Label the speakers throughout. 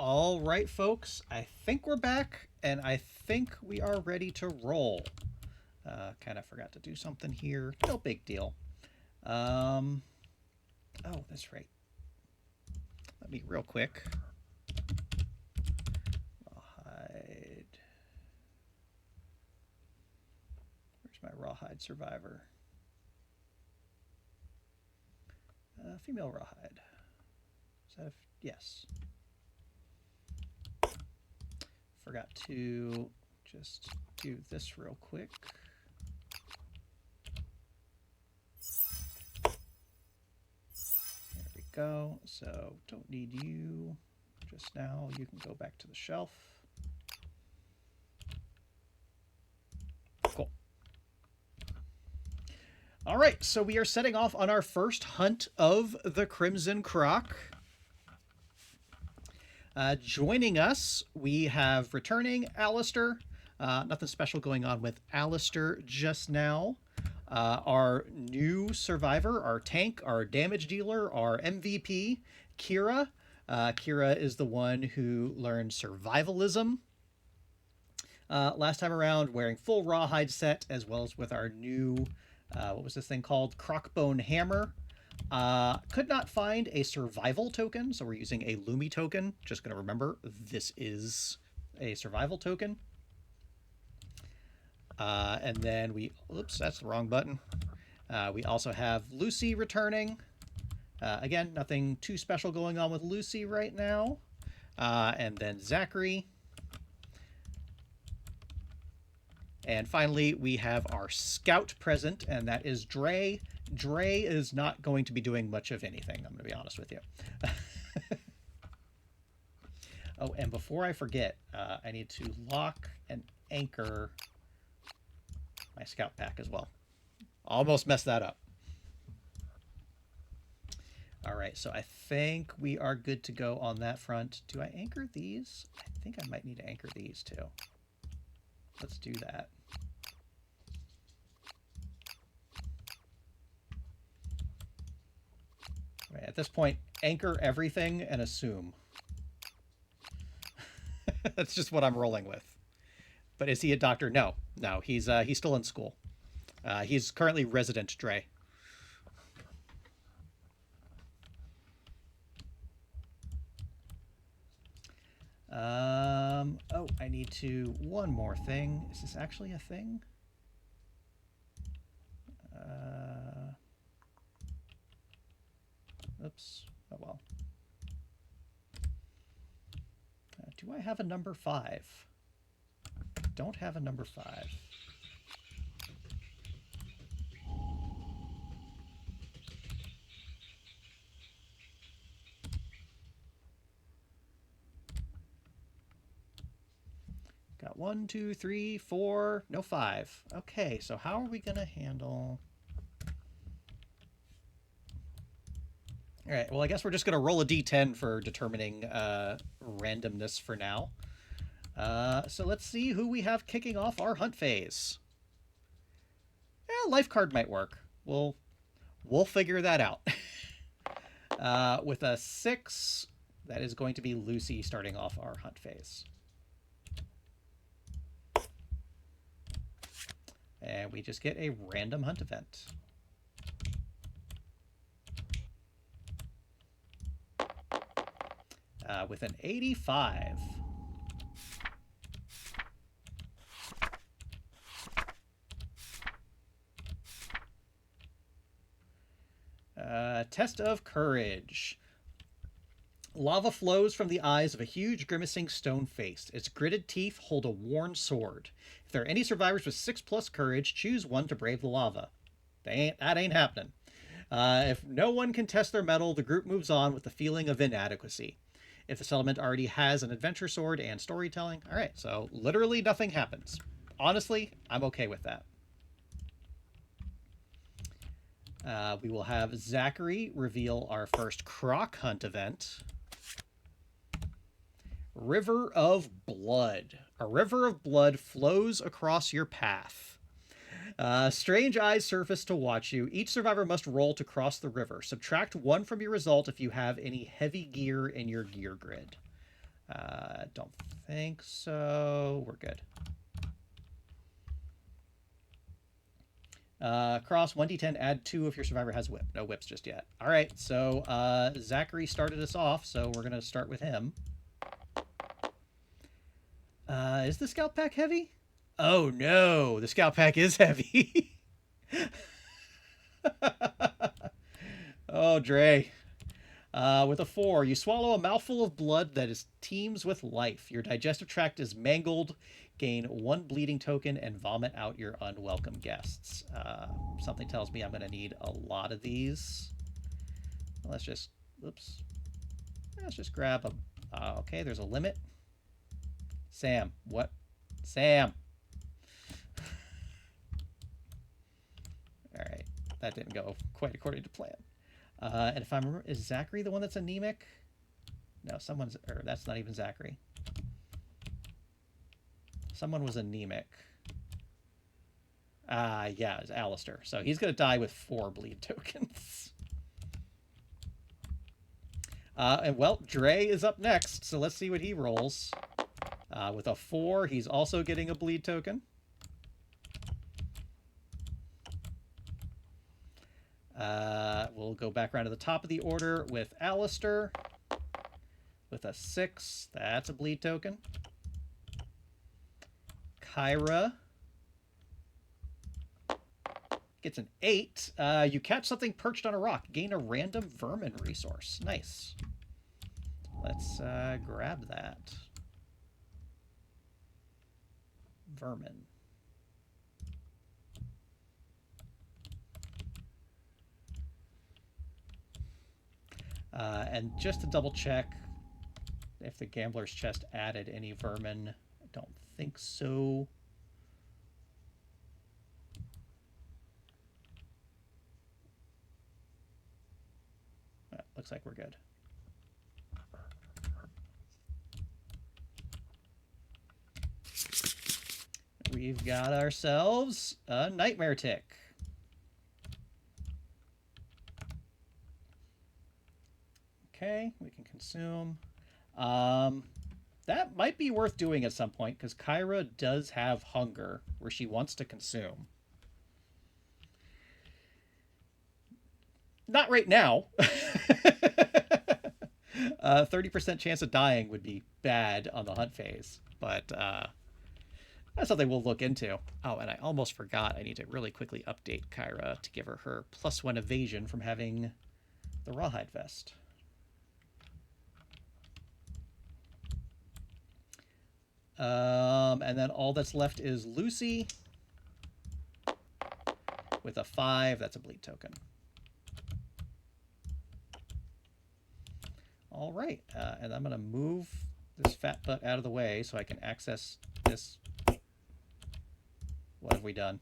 Speaker 1: All right, folks, I think we're back, and I think we are ready to roll. Kind of forgot to do something here. No big deal. Oh, that's right. Let me real quick. Rawhide. Where's my rawhide survivor? Female rawhide. Is that yes. Forgot to just do this real quick. There we go. So don't need you just now. You can go back to the shelf. Cool. All right, so we are setting off on our first hunt of the Crimson Croc. Joining us, we have returning Alistair. Nothing special going on with Alistair just now. Our new survivor, our tank, our damage dealer, our MVP, Kira. Kira is the one who learned survivalism last time around, wearing full rawhide set, as well as with our new, what was this thing called? Crocbone hammer. Could not find a survival token, so we're using a Lumi token. Just going to remember, this is a survival token. And then we, oops, that's the wrong button. We also have Lucy returning. Again, nothing too special going on with Lucy right now. And then Zachary. And finally, we have our scout present, and that is Dre. Dre is not going to be doing much of anything, I'm going to be honest with you. Oh, and before I forget, I need to lock and anchor my scout pack as well. Almost messed that up. All right, so I think we are good to go on that front. Do I anchor these? I think I might need to anchor these too. Let's do that. Right, at this point, anchor everything and assume. That's just what I'm rolling with. But is he a doctor? No, no, he's still in school. He's currently resident Dre. Oh, I need to, one more thing. Is this actually a thing? Oops. Oh, well. Do I have a number 5? Don't have a number 5. Got 1, 2, 3, 4, no 5. Okay, so how are we going to handle... All right, well, I guess we're just going to roll a d10 for determining randomness for now. So let's see who we have kicking off our hunt phase. Yeah, life card might work. We'll figure that out. With a 6, that is going to be Lucy starting off our hunt phase. And we just get a random hunt event. With an 85. Test of Courage. Lava flows from the eyes of a huge grimacing stone face. Its gritted teeth hold a worn sword. If there are any survivors with 6+ courage, choose one to brave the lava. That ain't happening. If no one can test their mettle, the group moves on with the feeling of inadequacy. If the settlement already has an adventure sword and storytelling. All right, so literally nothing happens. Honestly, I'm okay with that. We will have Zachary reveal our first croc hunt event. River of Blood. A river of blood flows across your path. Strange eyes surface to watch you. Each survivor must roll to cross the river. Subtract 1 from your result if you have any heavy gear in your gear grid. Don't think so. We're good. Cross 1d10, add 2 if your survivor has whip. No whips just yet. All right, so Zachary started us off, so we're going to start with him. Is the scout pack heavy? Oh no, the scout pack is heavy. Oh, Dre. With a 4, you swallow a mouthful of blood that is teems with life. Your digestive tract is mangled. Gain 1 bleeding token and vomit out your unwelcome guests. Something tells me I'm going to need a lot of these. Let's just, oops. Let's just grab them. Okay, there's a limit. Sam, what? Sam. All right, that didn't go quite according to plan. And if I remember, is Zachary the one that's anemic? No, someone's, or that's not even Zachary. Someone was anemic. Yeah, it's Alistair. So he's going to die with 4 bleed tokens. And well, Dre is up next, so let's see what he rolls. With a 4, he's also getting a bleed token. We'll go back around to the top of the order with Alistair. With a 6, that's a bleed token. Kyra gets an 8. You catch something perched on a rock. Gain a random vermin resource. Nice. Let's grab that. Vermin. And just to double check if the gambler's chest added any vermin, I don't think so. Looks like we're good. We've got ourselves a nightmare tick. Okay, we can consume. That might be worth doing at some point because Kyra does have hunger where she wants to consume. Not right now. 30% chance of dying would be bad on the hunt phase, but that's something we'll look into. Oh, and I almost forgot. I need to really quickly update Kyra to give her +1 evasion from having the rawhide vest. And then all that's left is Lucy with a 5. That's a bleed token. All right, and I'm going to move this fat butt out of the way so I can access this. What have we done?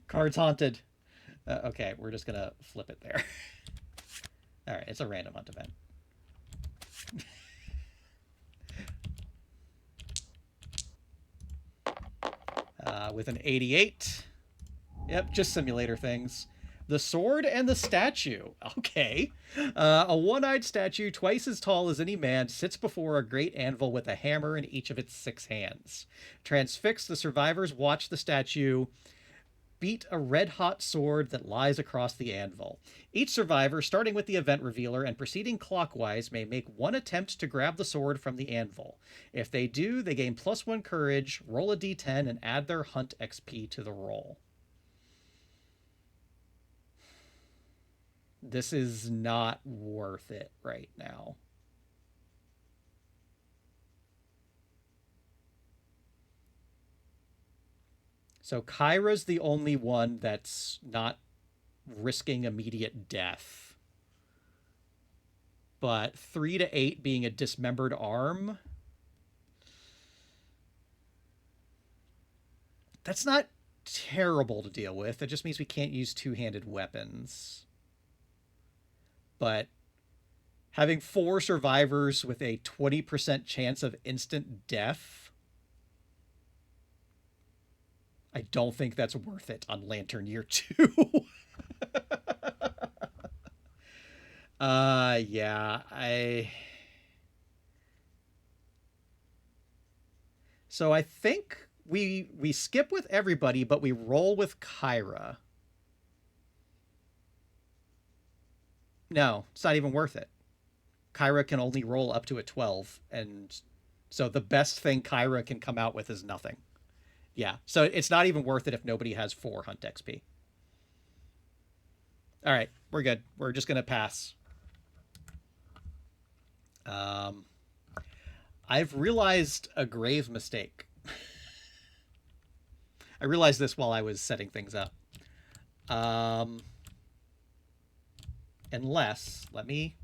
Speaker 1: Cards haunted. Okay, we're just going to flip it there. All right, it's a random hunt event. With an 88. Yep, just simulator things. The sword and the statue. Okay. A one-eyed statue, twice as tall as any man, sits before a great anvil with a hammer in each of its 6 hands. Transfixed, the survivors watch the statue beat a red-hot sword that lies across the anvil. Each survivor, starting with the event revealer and proceeding clockwise, may make 1 attempt to grab the sword from the anvil. If they do, they gain +1 courage, roll a d10, and add their hunt XP to the roll. This is not worth it right now. So Kyra's the only one that's not risking immediate death. But 3 to 8 being a dismembered arm, that's not terrible to deal with. It just means we can't use 2-handed weapons. But having 4 survivors with a 20% chance of instant death, I don't think that's worth it on Lantern Year 2. Yeah, So I think we skip with everybody, but we roll with Kyra. No, it's not even worth it. Kyra can only roll up to a 12, and so the best thing Kyra can come out with is nothing. Yeah, so it's not even worth it if nobody has 4 hunt XP. All right, we're good. We're just gonna pass. Um, I've realized a grave mistake. I realized this while I was setting things up. Um, unless, let me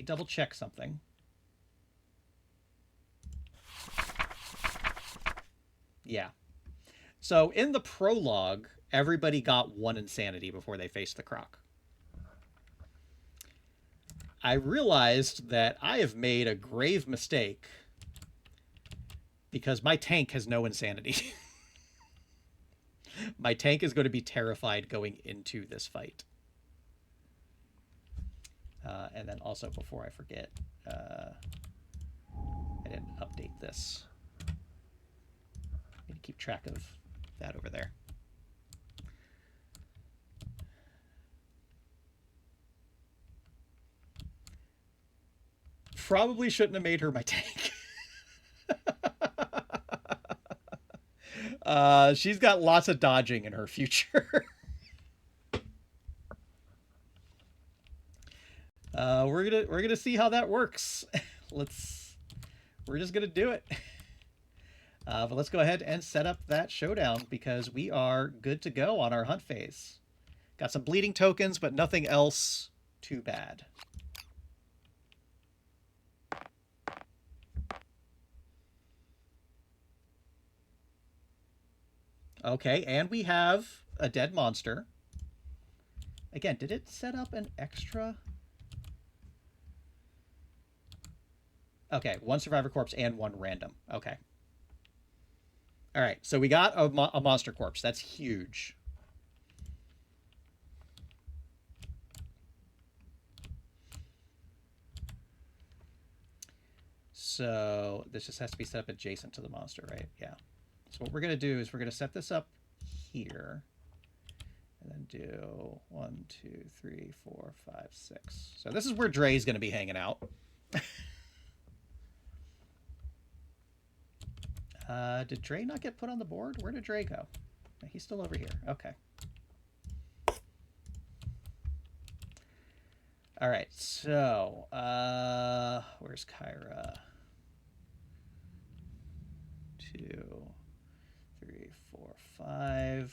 Speaker 1: double check something. Yeah. So in the prologue, everybody got 1 insanity before they faced the croc. I realized that I have made a grave mistake because my tank has no insanity. My tank is going to be terrified going into this fight. And then also, before I forget, I didn't update this. I need to keep track of that over there. Probably shouldn't have made her my tank. She's got lots of dodging in her future. We're gonna see how that works. We're just gonna do it. But let's go ahead and set up that showdown because we are good to go on our hunt phase. Got some bleeding tokens, but nothing else too bad. Okay, and we have a dead monster. Again, did it set up an extra? Okay, 1 survivor corpse and 1 random. Okay. All right, so we got a monster corpse. That's huge. So this just has to be set up adjacent to the monster, right? Yeah. So what we're going to do is we're going to set this up here. And then do 1, 2, 3, 4, 5, 6. So this is where Dre's going to be hanging out. Did Dre not get put on the board? Where did Dre go? He's still over here. Okay. All right. So, where's Kyra? 2, 3, 4, 5.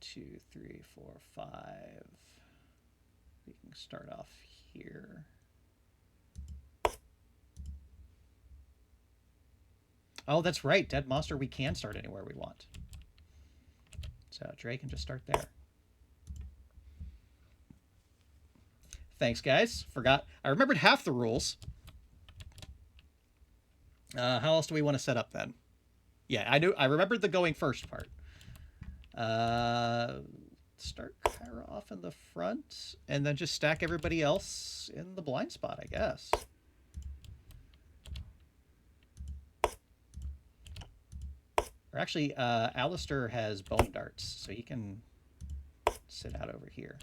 Speaker 1: Two, three, four, 5. We can start off here. Oh, that's right. Dead monster, we can start anywhere we want. So Dre can just start there. Thanks, guys. Forgot. I remembered half the rules. How else do we want to set up then? Yeah, I remembered the going first part. Start Kyra off in the front, and then just stack everybody else in the blind spot, I guess. Or actually, Alistair has bone darts, so he can sit out over here.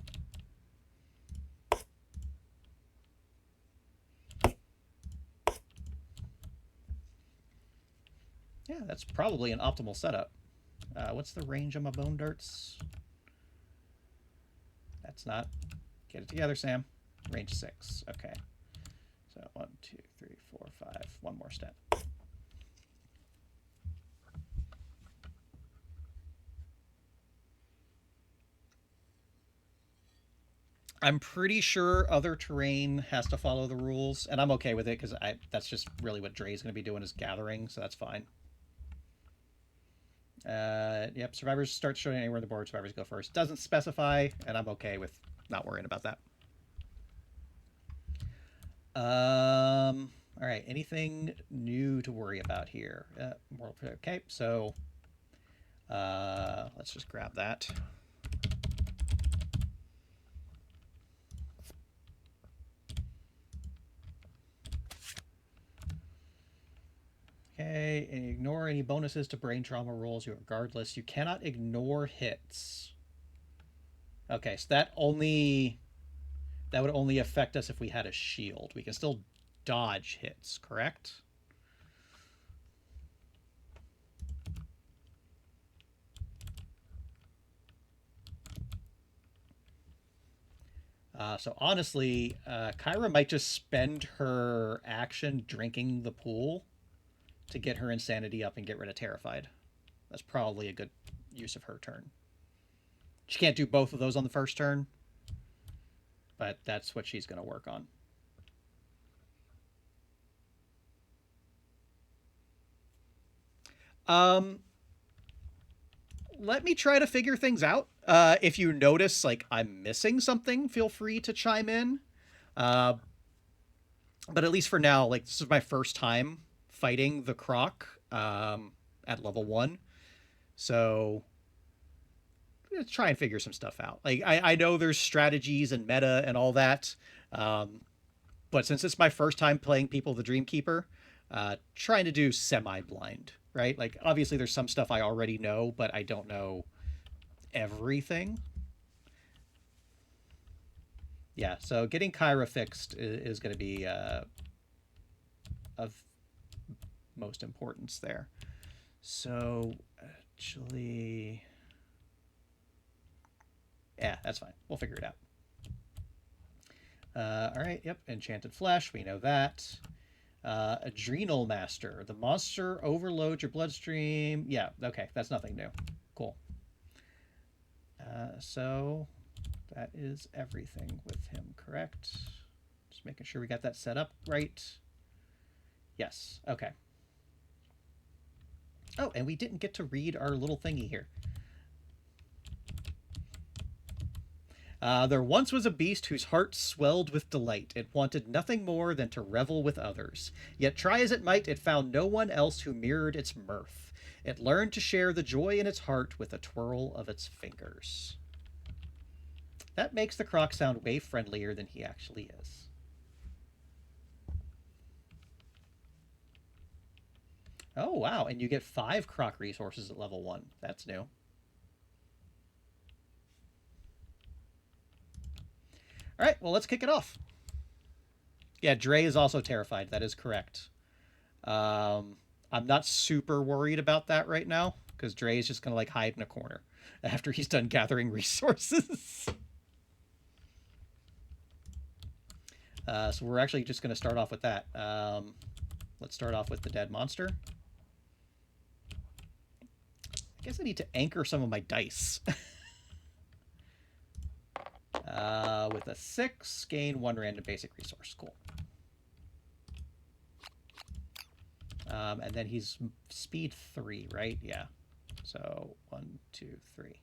Speaker 1: Yeah, that's probably an optimal setup. What's the range on my bone darts? That's not. Get it together, Sam. Range 6. Okay. So 1, 2, 3, 4, 5. One more step. I'm pretty sure other terrain has to follow the rules, and I'm okay with it because that's just really what Dre's going to be doing is gathering, so that's fine. Yep, survivors start showing anywhere on the board. Survivors go first. Doesn't specify, and I'm okay with not worrying about that. All right. Anything new to worry about here? Okay. So, let's just grab that. Okay, and ignore any bonuses to brain trauma rolls. Regardless, you cannot ignore hits. Okay, so that would only affect us if we had a shield. We can still dodge hits, correct? So honestly, Kyra might just spend her action drinking the pool to get her insanity up and get rid of Terrified. That's probably a good use of her turn. She can't do both of those on the first turn, but that's what she's going to work on. Let me try to figure things out. If you notice, like, I'm missing something, feel free to chime in. But at least for now, like, this is my first time fighting the Croc at level 1. So let's try and figure some stuff out. Like, I know there's strategies and meta and all that. But since it's my first time playing People of the Dreamkeeper, trying to do semi-blind, right? Like, obviously there's some stuff I already know, but I don't know everything. Yeah, so getting Kyra fixed is going to be of most importance there. So, actually... Yeah, that's fine. We'll figure it out. All right, yep, Enchanted Flesh, we know that. Adrenal Master. The monster overloads your bloodstream. Yeah, okay, that's nothing new. Cool. So that is everything with him, correct? Just making sure we got that set up right. Yes, okay. Oh, and we didn't get to read our little thingy here. There once was a beast whose heart swelled with delight. It wanted nothing more than to revel with others. Yet try as it might, it found no one else who mirrored its mirth. It learned to share the joy in its heart with a twirl of its fingers. That makes the Croc sound way friendlier than he actually is. Oh, wow, and you get 5 Croc resources at level 1. That's new. All right, well, let's kick it off. Yeah, Dre is also terrified. That is correct. I'm not super worried about that right now because Dre is just going to like hide in a corner after he's done gathering resources. So we're actually just going to start off with that. Let's start off with the dead monster. I guess I need to anchor some of my dice. With a 6, gain 1 random basic resource. Cool. And then he's speed 3, right? Yeah. So 1, 2, 3.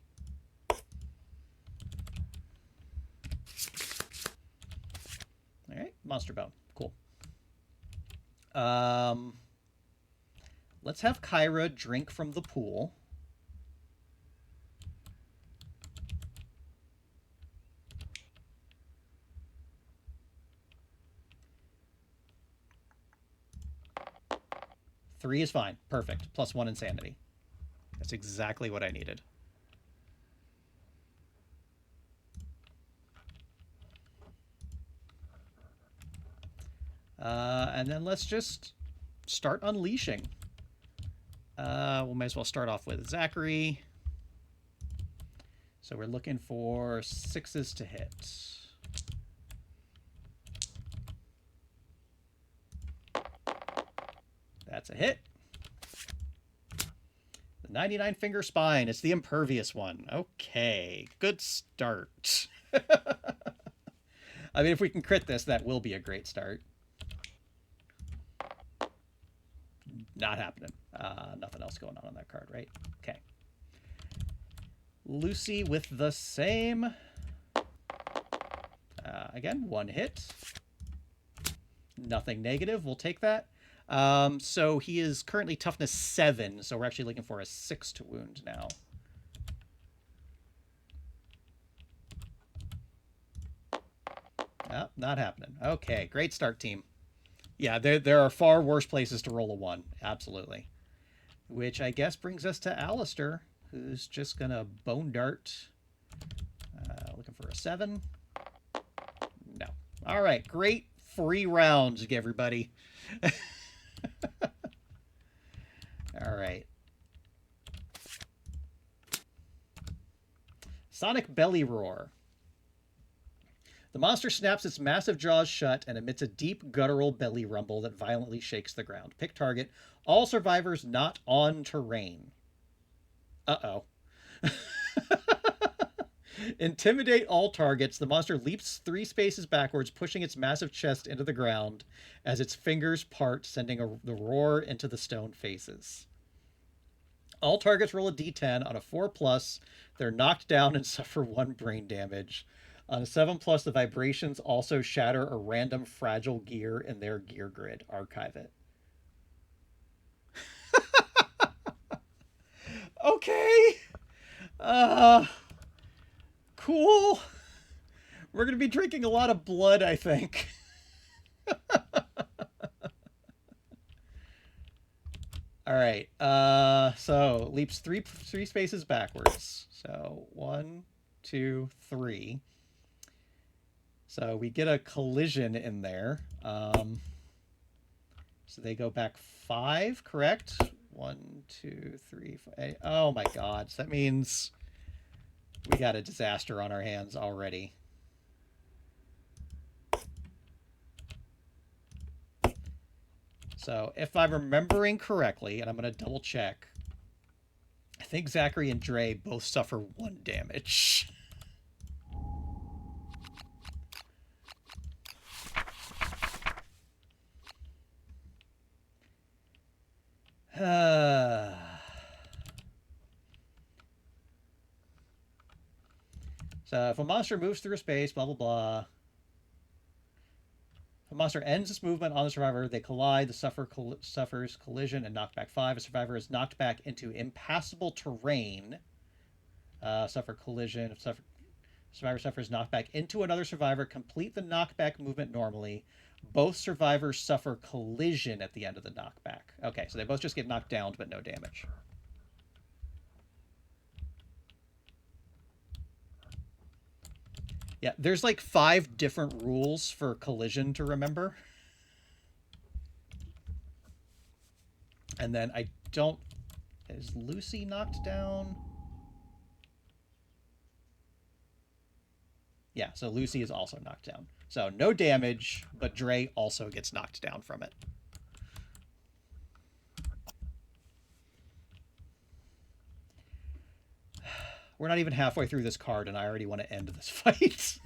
Speaker 1: All right, monster bone. Cool. Let's have Kyra drink from the pool. Three is fine. Perfect. +1 insanity. That's exactly what I needed. And then let's just start unleashing. We might as well start off with Zachary. So we're looking for 6s to hit. That's a hit. The 99 finger spine. It's the impervious one. Okay, good start. I mean, if we can crit this, that will be a great start. Not happening. Nothing else going on that card, right? Okay. Lucy with the same. Again, 1 hit. Nothing negative. We'll take that. So he is currently toughness 7, so we're actually looking for a 6 to wound now. Oh, not happening. Okay, great start, team. Yeah, there are far worse places to roll a 1. Absolutely. Which I guess brings us to Alistair, who's just going to bone dart. Looking for a 7. No. All right, great free rounds, everybody. All right. Sonic Belly Roar. The monster snaps its massive jaws shut and emits a deep guttural belly rumble that violently shakes the ground. Pick target. All survivors not on terrain. Uh-oh. Intimidate all targets. The monster leaps 3 spaces backwards, pushing its massive chest into the ground as its fingers part, sending the roar into the stone faces. All targets roll a d10. On a 4+, they're knocked down and suffer 1 brain damage. On a 7+, the vibrations also shatter a random fragile gear in their gear grid. Archive it. Okay. Cool. We're going to be drinking a lot of blood, I think. All right. So leaps three spaces backwards. So 1, 2, 3. So we get a collision in there. So they go back 5, correct? 1, 2, 3, 5. Oh my God. So that means we got a disaster on our hands already. So if I'm remembering correctly, and I'm going to double check, I think Zachary and Dre both suffer 1 damage. So if a monster moves through space, blah, blah, blah. If a monster ends its movement on the survivor, they collide. The suffers collision and knockback 5. A survivor is knocked back into impassable terrain. Suffer collision. If survivor suffers knockback into another survivor, complete the knockback movement normally. Both survivors suffer collision at the end of the knockback. Okay, so they both just get knocked down, but no damage. Yeah, there's like 5 different rules for collision to remember. And then I don't... Is Lucy knocked down? Yeah, so Lucy is also knocked down. So no damage, but Dre also gets knocked down from it. We're not even halfway through this card, and I already want to end this fight.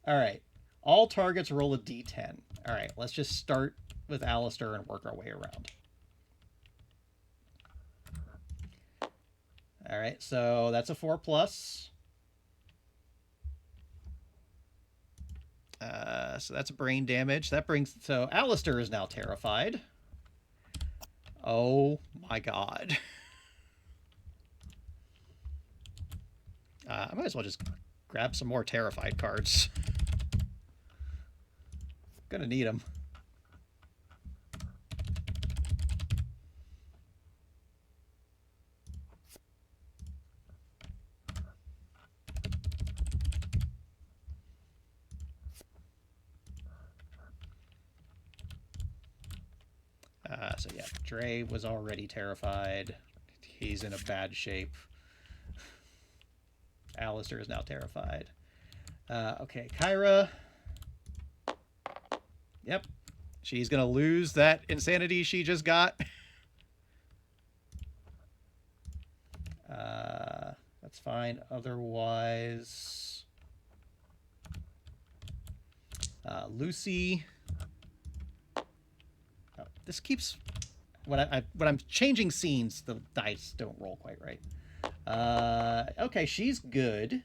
Speaker 1: All right. All targets roll a d10. All right, let's just start with Alistair and work our way around. All right, so that's a 4+. So that's brain damage. That brings... So Alistair is now terrified. Oh my God. I might as well just grab some more terrified cards. Gonna need them. So yeah, Dre was already terrified. He's in a bad shape. Alistair is now terrified. Okay, Kyra. Yep. She's going to lose that insanity she just got. That's fine. Otherwise... Lucy... Oh, this keeps... When I'm changing scenes, the dice don't roll quite right. Okay, she's good.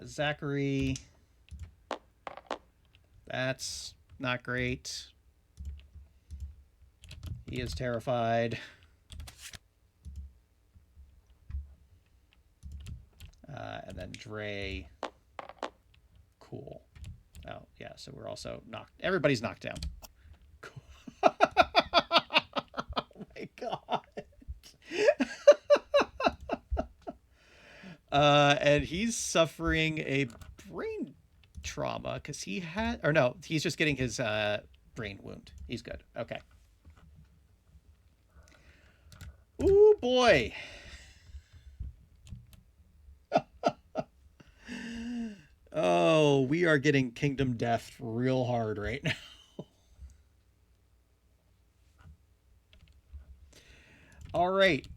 Speaker 1: Zachary. That's not great. He is terrified. And then Dre. Cool. Oh, yeah, so we're also knocked. Everybody's knocked down. Cool. Oh my god. And he's suffering a brain trauma because he had, or no, he's just getting his brain wound. He's good. Okay. Ooh, boy. Oh, we are getting Kingdom Death real hard right now. All right.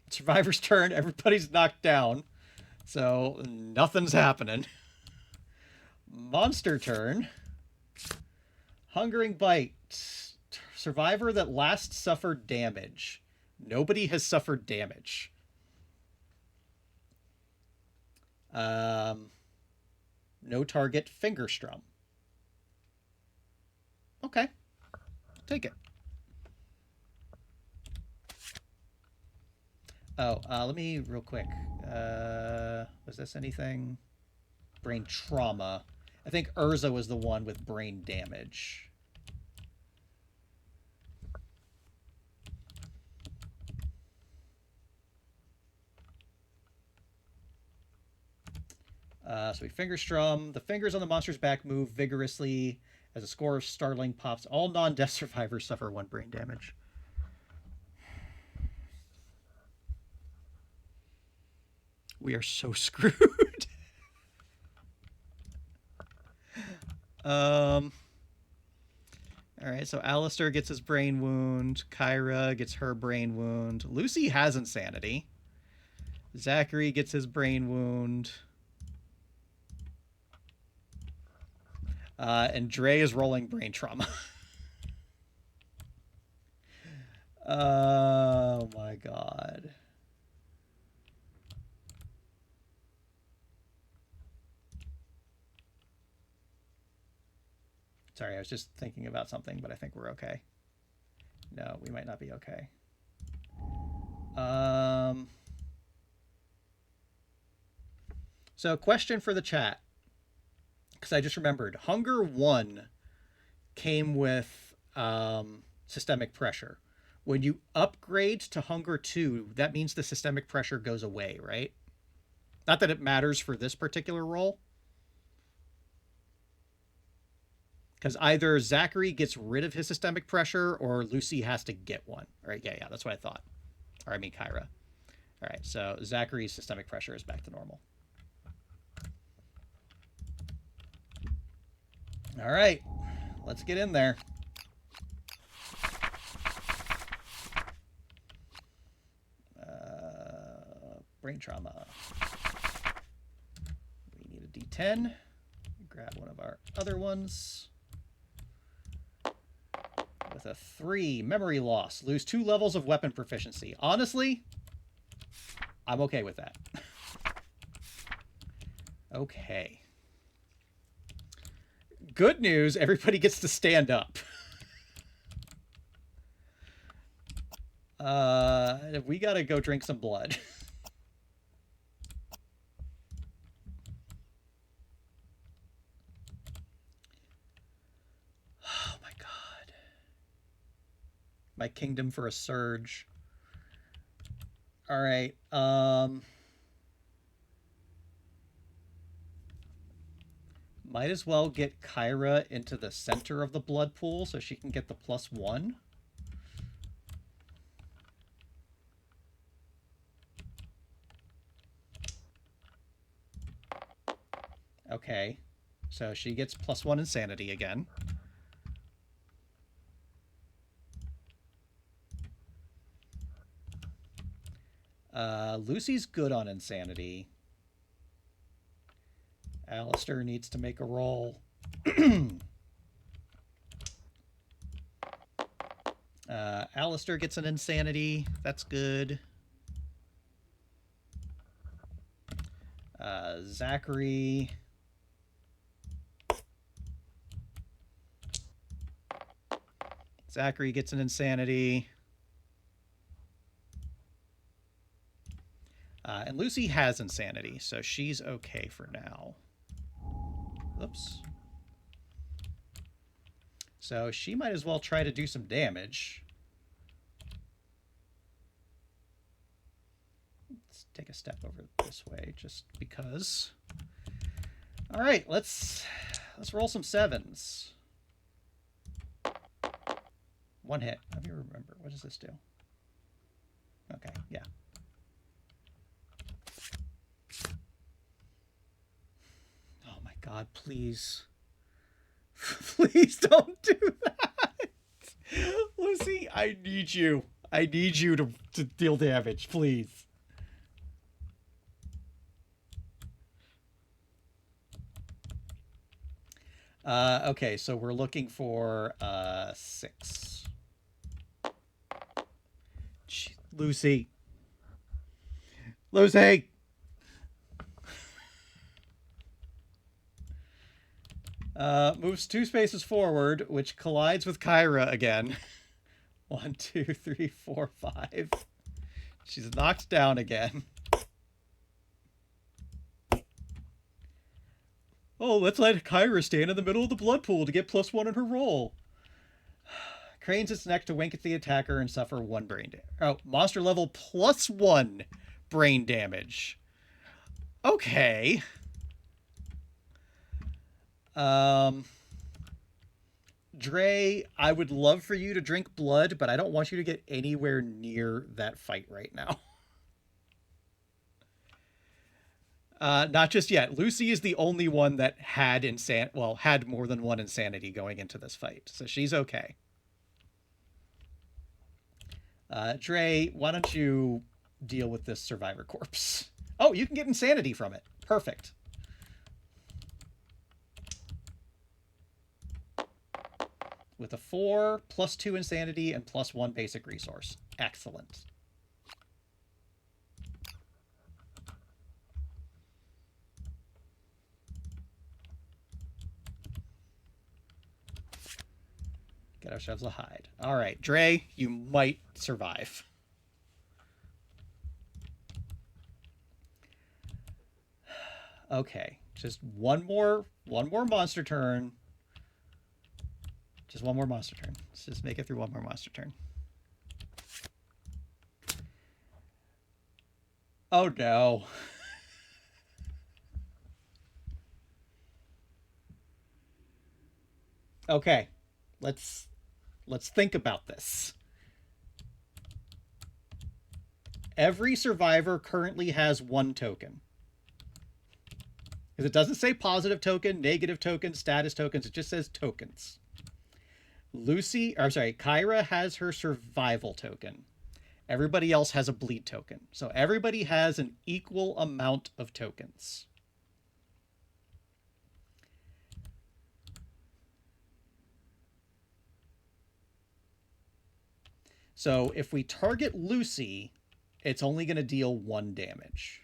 Speaker 1: Survivor's turn. Everybody's knocked down. So nothing's happening. Monster turn. Hungering Bite. Survivor that last suffered damage. Nobody has suffered damage. No target, finger strum. Okay. Take it. Oh, let me real quick. Was this anything? Brain trauma. I think Urza was the one with brain damage. So we finger strum. The fingers on the monster's back move vigorously as a score of startling pops. All non-death survivors suffer 1 brain damage. We are so screwed. All right, so Alistair gets his brain wound. Kyra gets her brain wound. Lucy has insanity. Zachary gets his brain wound. And Dre is rolling brain trauma. Oh my god. Sorry, I was just thinking about something, but I think we're okay. No, we might not be okay. So question for the chat, because I just remembered. Hunger 1 came with systemic pressure. When you upgrade to Hunger 2, that means the systemic pressure goes away, right? Not that it matters for this particular role. Because either Zachary gets rid of his systemic pressure or Lucy has to get one. All right, yeah, that's what I thought. Or I mean Kyra. All right, so Zachary's systemic pressure is back to normal. All right, let's get in there. Brain trauma. We need a D10. Grab one of our other ones. With a 3, memory loss. Lose 2 levels of weapon proficiency. Honestly, I'm okay with that. Okay. Good news, everybody gets to stand up. We gotta go drink some blood. Oh my god. My kingdom for a surge. All right. Might as well get Kyra into the center of the blood pool so she can get the +1. Okay. So she gets +1 insanity again. Lucy's good on insanity. Alistair needs to make a roll. Alistair gets an insanity. That's good. Zachary. Zachary gets an insanity. And Lucy has insanity, so she's okay for now. Oops. So she might as well try to do some damage. Let's take a step over this way, just because. All right, let's roll some sevens. One hit. Let me remember. What does this do? Okay, yeah. Oh my God, please. Please don't do that. Lucy, I need you. I need you to deal damage, please. Okay, so we're looking for 6. Lucy. Lucy! Moves 2 spaces forward, which collides with Kyra again. 1, 2, 3, 4, 5. She's knocked down again. Oh, let's let Kyra stand in the middle of the blood pool to get +1 in her roll. Cranes its neck to wink at the attacker and suffer 1 brain damage. Oh, monster level +1 brain damage. Okay. Dre, I would love for you to drink blood, but I don't want you to get anywhere near that fight right now. Not just yet. Lucy is the only one that had had more than 1 insanity going into this fight, so she's okay. Dre, why don't you deal with this survivor corpse? Oh, you can get insanity from it. Perfect. With a 4, +2 insanity, and +1 basic resource. Excellent. Get ourselves a hide. All right, Dre, you might survive. Okay, just one more monster turn. Just one more monster turn. Let's just make it through one more monster turn. Oh no. Okay, let's think about this. Every survivor currently has 1 token. Because it doesn't say positive token, negative token, status tokens. It just says tokens. Kyra has her survival token. Everybody else has a bleed token. So everybody has an equal amount of tokens. So if we target Lucy, it's only going to deal 1 damage.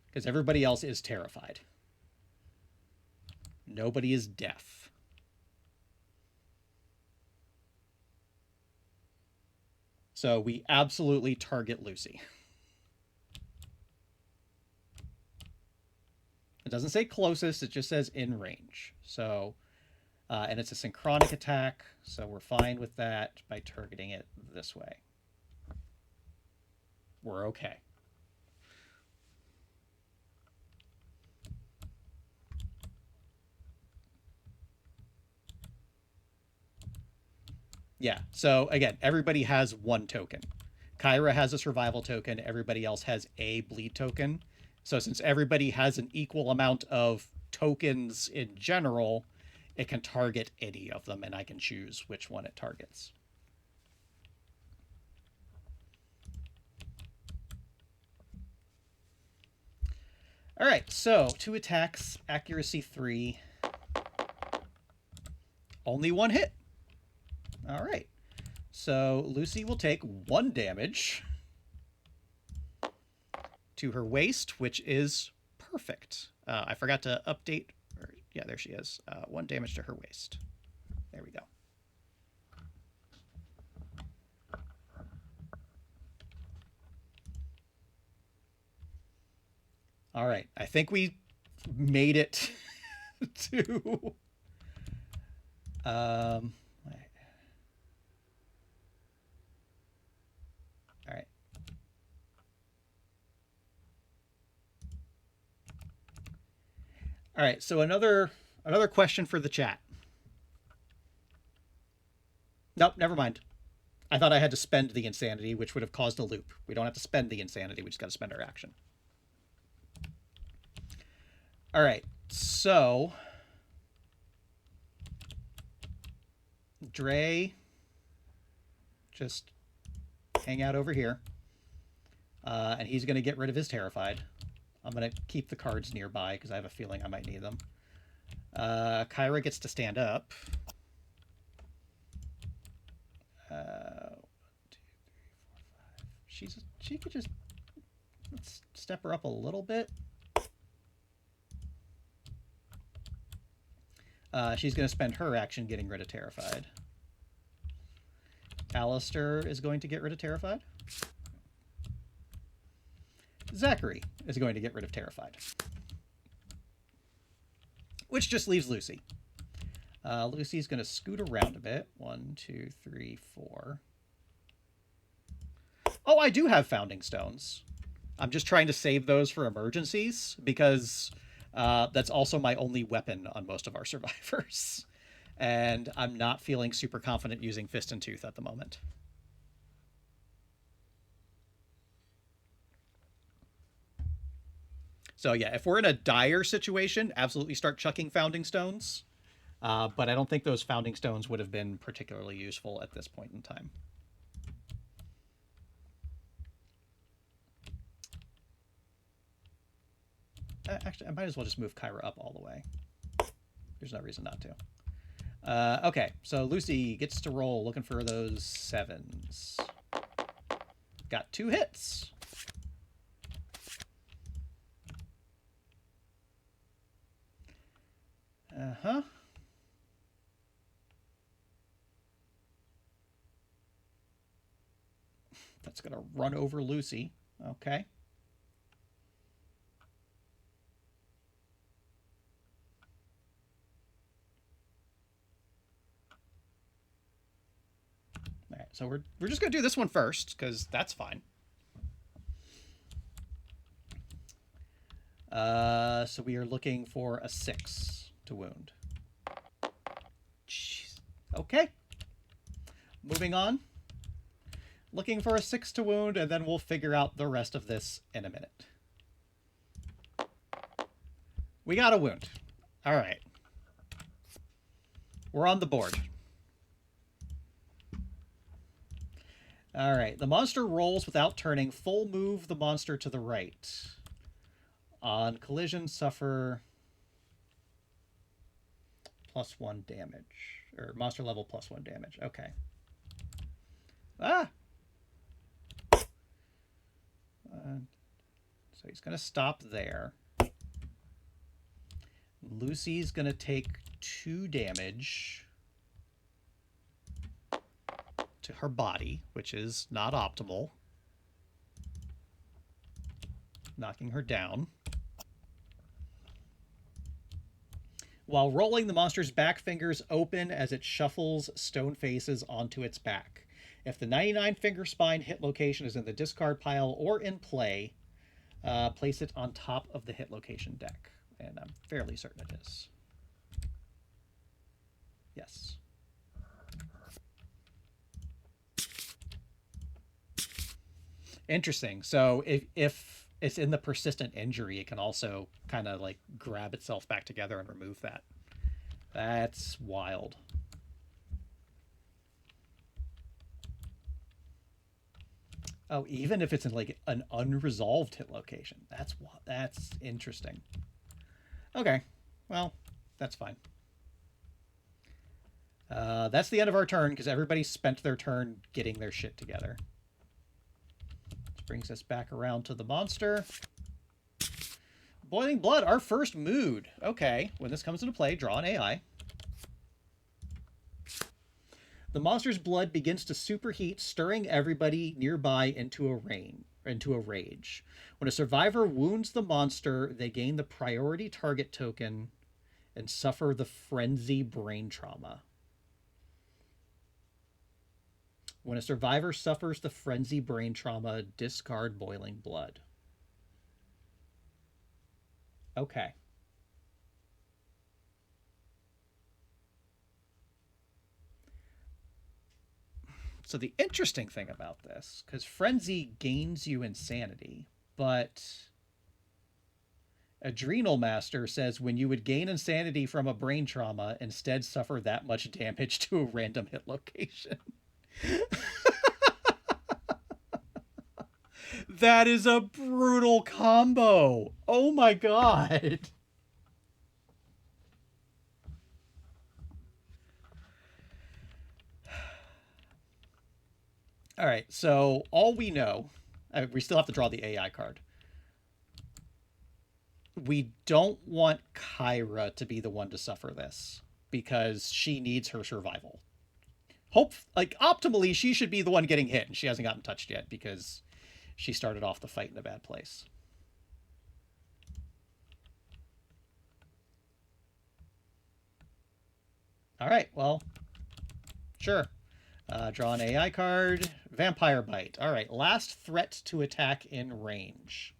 Speaker 1: Because everybody else is terrified. Nobody is deaf. So we absolutely target Lucy. It doesn't say closest, it just says in range. So, and it's a synchronic attack, so we're fine with that by targeting it this way. We're okay. Yeah, so again, everybody has 1 token. Kyra has a survival token, everybody else has a bleed token. So since everybody has an equal amount of tokens in general, it can target any of them, and I can choose which one it targets. All right, so 2 attacks, accuracy 3. Only 1 hit. All right. So Lucy will take 1 damage. to her waist, which is perfect. I forgot to update. Yeah, there she is. 1 damage to her waist. There we go. All right. I think we made it to... All right. All right. So another question for the chat. Nope, never mind. I thought I had to spend the insanity, which would have caused a loop. We don't have to spend the insanity. We just got to spend our action. All right. So Dre, just hang out over here. And he's going to get rid of his Terrified. I'm going to keep the cards nearby because I have a feeling I might need them. Kyra gets to stand up. 1, 2, 3, 4, 5. She could just... Let's step her up a little bit. She's going to spend her action getting rid of Terrified. Alistair is going to get rid of Terrified. Zachary is going to get rid of Terrified. Which just leaves Lucy. Lucy's going to scoot around a bit. 1, 2, 3, 4. Oh, I do have Founding Stones. I'm just trying to save those for emergencies because that's also my only weapon on most of our survivors. And I'm not feeling super confident using Fist and Tooth at the moment. So yeah, if we're in a dire situation, absolutely start chucking Founding Stones. But I don't think those Founding Stones would have been particularly useful at this point in time. Actually, I might as well just move Kyra up all the way. There's no reason not to. Okay, so Lucy gets to roll, looking for those 7s. Got 2 hits. Uh-huh. That's going to run over Lucy. Okay. All right, so we're just going to do this one first, because that's fine. So we are looking for a 6 to wound. Jeez. Okay. Moving on. Looking for a 6 to wound, and then we'll figure out the rest of this in a minute. We got a wound. All right. We're on the board. All right. The monster rolls without turning. Full move the monster to the right. On collision, suffer +1 damage. Or monster level +1 damage. Okay. Ah! So he's going to stop there. Lucy's going to take 2 damage to her body, which is not optimal. Knocking her down. While rolling, the monster's back fingers open as it shuffles stone faces onto its back. If the 99-finger spine hit location is in the discard pile or in play, place it on top of the hit location deck. And I'm fairly certain it is. Yes. Interesting. So if it's in the persistent injury, it can also kind of like grab itself back together and remove that. That's wild. Oh, even if it's in like an unresolved hit location. That's interesting. Okay. Well, that's fine. That's the end of our turn because everybody spent their turn getting their shit together. Which brings us back around to the monster. Boiling Blood, our first mood. Okay, when this comes into play, draw an AI. The monster's blood begins to superheat, stirring everybody nearby into a rage. When a survivor wounds the monster, they gain the priority target token and suffer the frenzy brain trauma. When a survivor suffers the frenzy brain trauma, discard Boiling Blood. Okay. So the interesting thing about this, because frenzy gains you insanity, but Adrenal Master says when you would gain insanity from a brain trauma, instead suffer that much damage to a random hit location. That is a brutal combo. Oh my god. All right, so all we know, we still have to draw the AI card. We don't want Kyra to be the one to suffer this because she needs her survival. Optimally, she should be the one getting hit, and she hasn't gotten touched yet because she started off the fight in a bad place. All right, well, sure. Draw an AI card. Vampire Bite. All right, last threat to attack in range.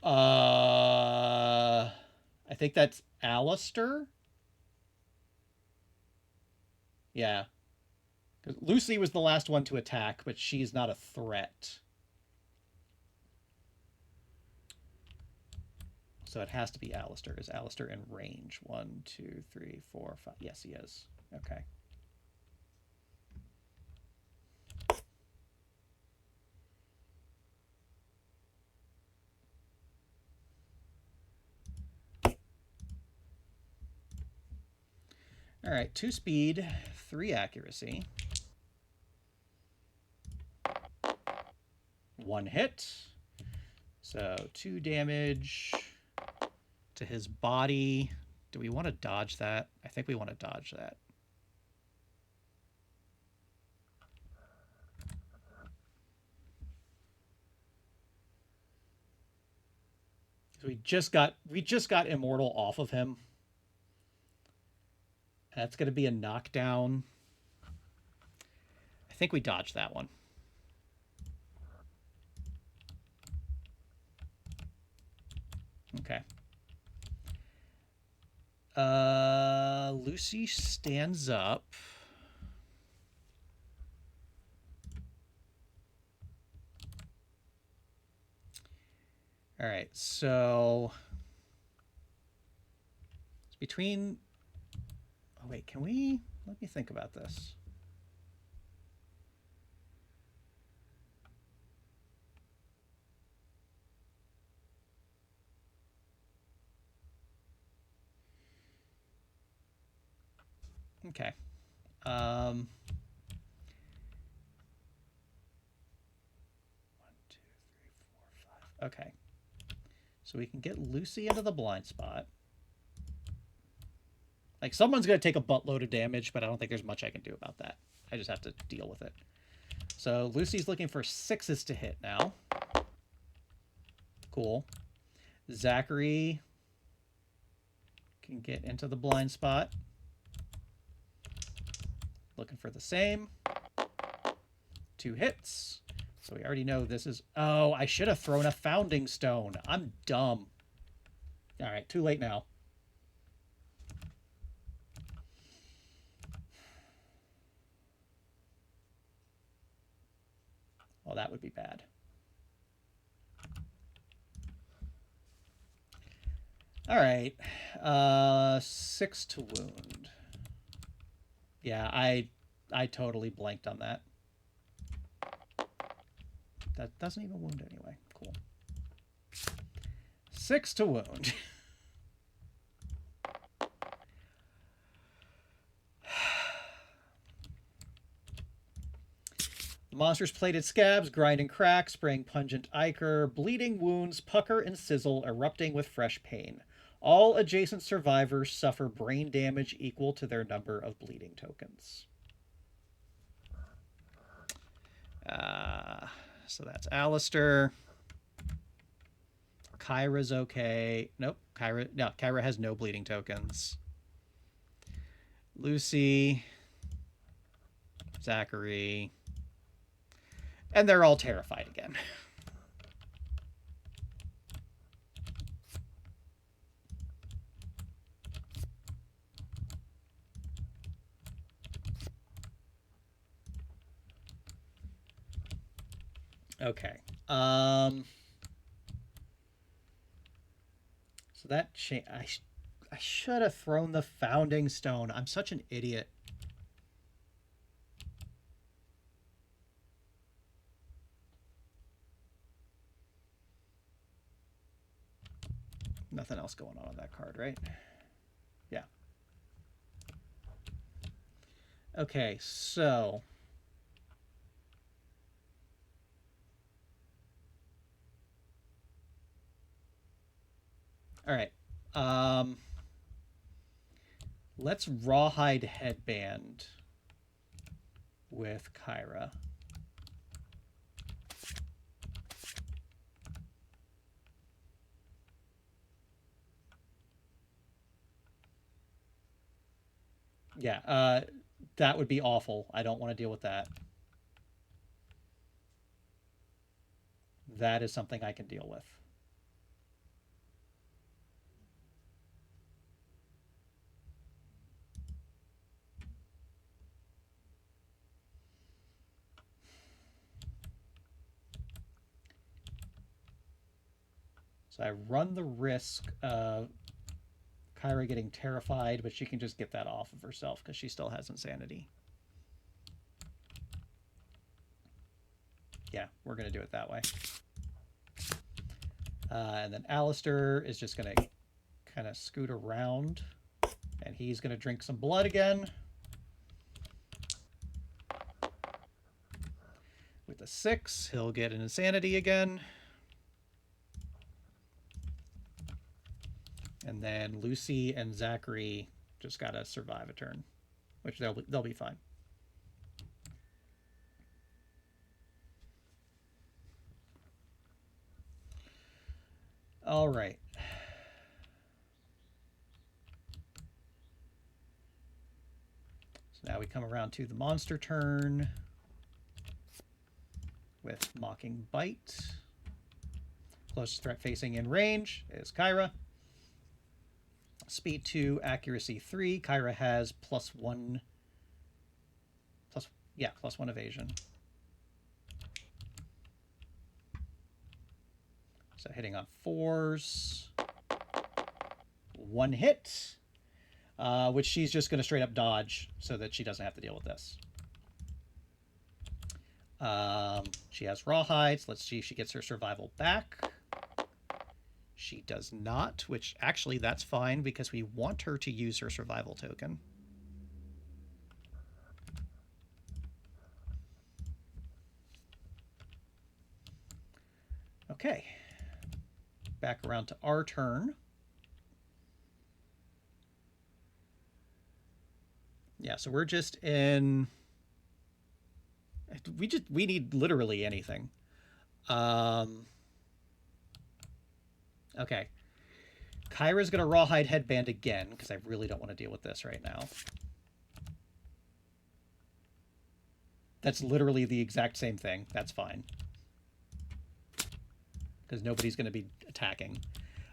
Speaker 1: I think that's Alistair. Yeah. Lucy was the last one to attack, but she's not a threat. So it has to be Alistair. Is Alistair in range? 1, 2, 3, 4, 5. Yes, he is. Okay. All right, 2 speed, 3 accuracy. 1 hit. So 2 damage to his body. Do we want to dodge that? I think we want to dodge that. So we just got Immortal off of him. That's going to be a knockdown. I think we dodged that one. Okay. Lucy stands up. All right, so it's between. Oh wait, can we? Let me think about this. Okay. 1, 2, 3, 4, 5. Okay. So we can get Lucy into the blind spot. Like, someone's going to take a buttload of damage, but I don't think there's much I can do about that. I just have to deal with it. So Lucy's looking for 6s to hit now. Cool. Zachary can get into the blind spot. Looking for the same. 2 hits. So we already know this is... Oh, I should have thrown a Founding Stone. I'm dumb. All right, too late now. Well, that would be bad. All right. 6 to wound. Yeah, I totally blanked on that. That doesn't even wound anyway. Cool. 6 to wound. The monster's plated scabs grind and crack, spraying pungent ichor. Bleeding wounds pucker and sizzle, erupting with fresh pain. All adjacent survivors suffer brain damage equal to their number of bleeding tokens. So that's Alistair. Kyra's okay. Nope. Kyra has no bleeding tokens. Lucy. Zachary. And they're all terrified again. Okay. So that I should have thrown the founding stone. I'm such an idiot. Nothing else going on that card, right? Yeah. Okay, so all right. Let's Rawhide Headband with Kyra. Yeah, that would be awful. I don't want to deal with that. That is something I can deal with. So I run the risk of Kyra getting terrified, but she can just get that off of herself because she still has insanity. Yeah, we're going to do it that way. And then Alistair is just going to kind of scoot around, and he's going to drink some blood again. With a 6, he'll get an insanity again. And then Lucy and Zachary just got to survive a turn, which they'll be fine. All right. So now we come around to the monster turn with Mocking Bite. Closest threat facing in range is Kyra. Speed 2, accuracy 3. Kyra has +1 evasion. So hitting on 4s. 1 hit, which she's just going to straight up dodge so that she doesn't have to deal with this. She has Rawhide, so let's see if she gets her survival back. She does not, which actually that's fine because we want her to use her survival token. Okay. Back around to our turn. Yeah, so we're just in... We need literally anything. Okay. Kyra's going to Rawhide Headband again, because I really don't want to deal with this right now. That's literally the exact same thing. That's fine. Because nobody's going to be attacking.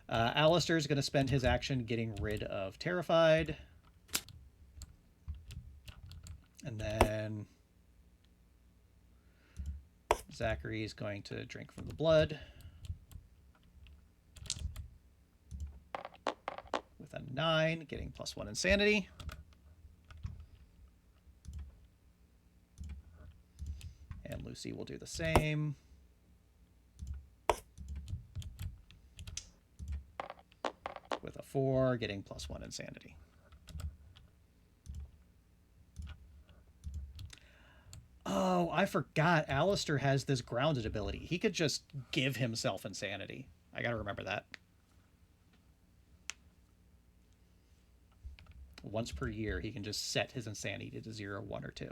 Speaker 1: Alistair's going to spend his action getting rid of Terrified. And then Zachary's going to drink from the blood. With a 9, getting +1 insanity. And Lucy will do the same. With a 4, getting +1 insanity. Oh, Oh, I forgot. Alistair has this grounded ability. He could just give himself insanity. I gotta remember that. Once per year, he can just set his insanity to 0, 1, or 2.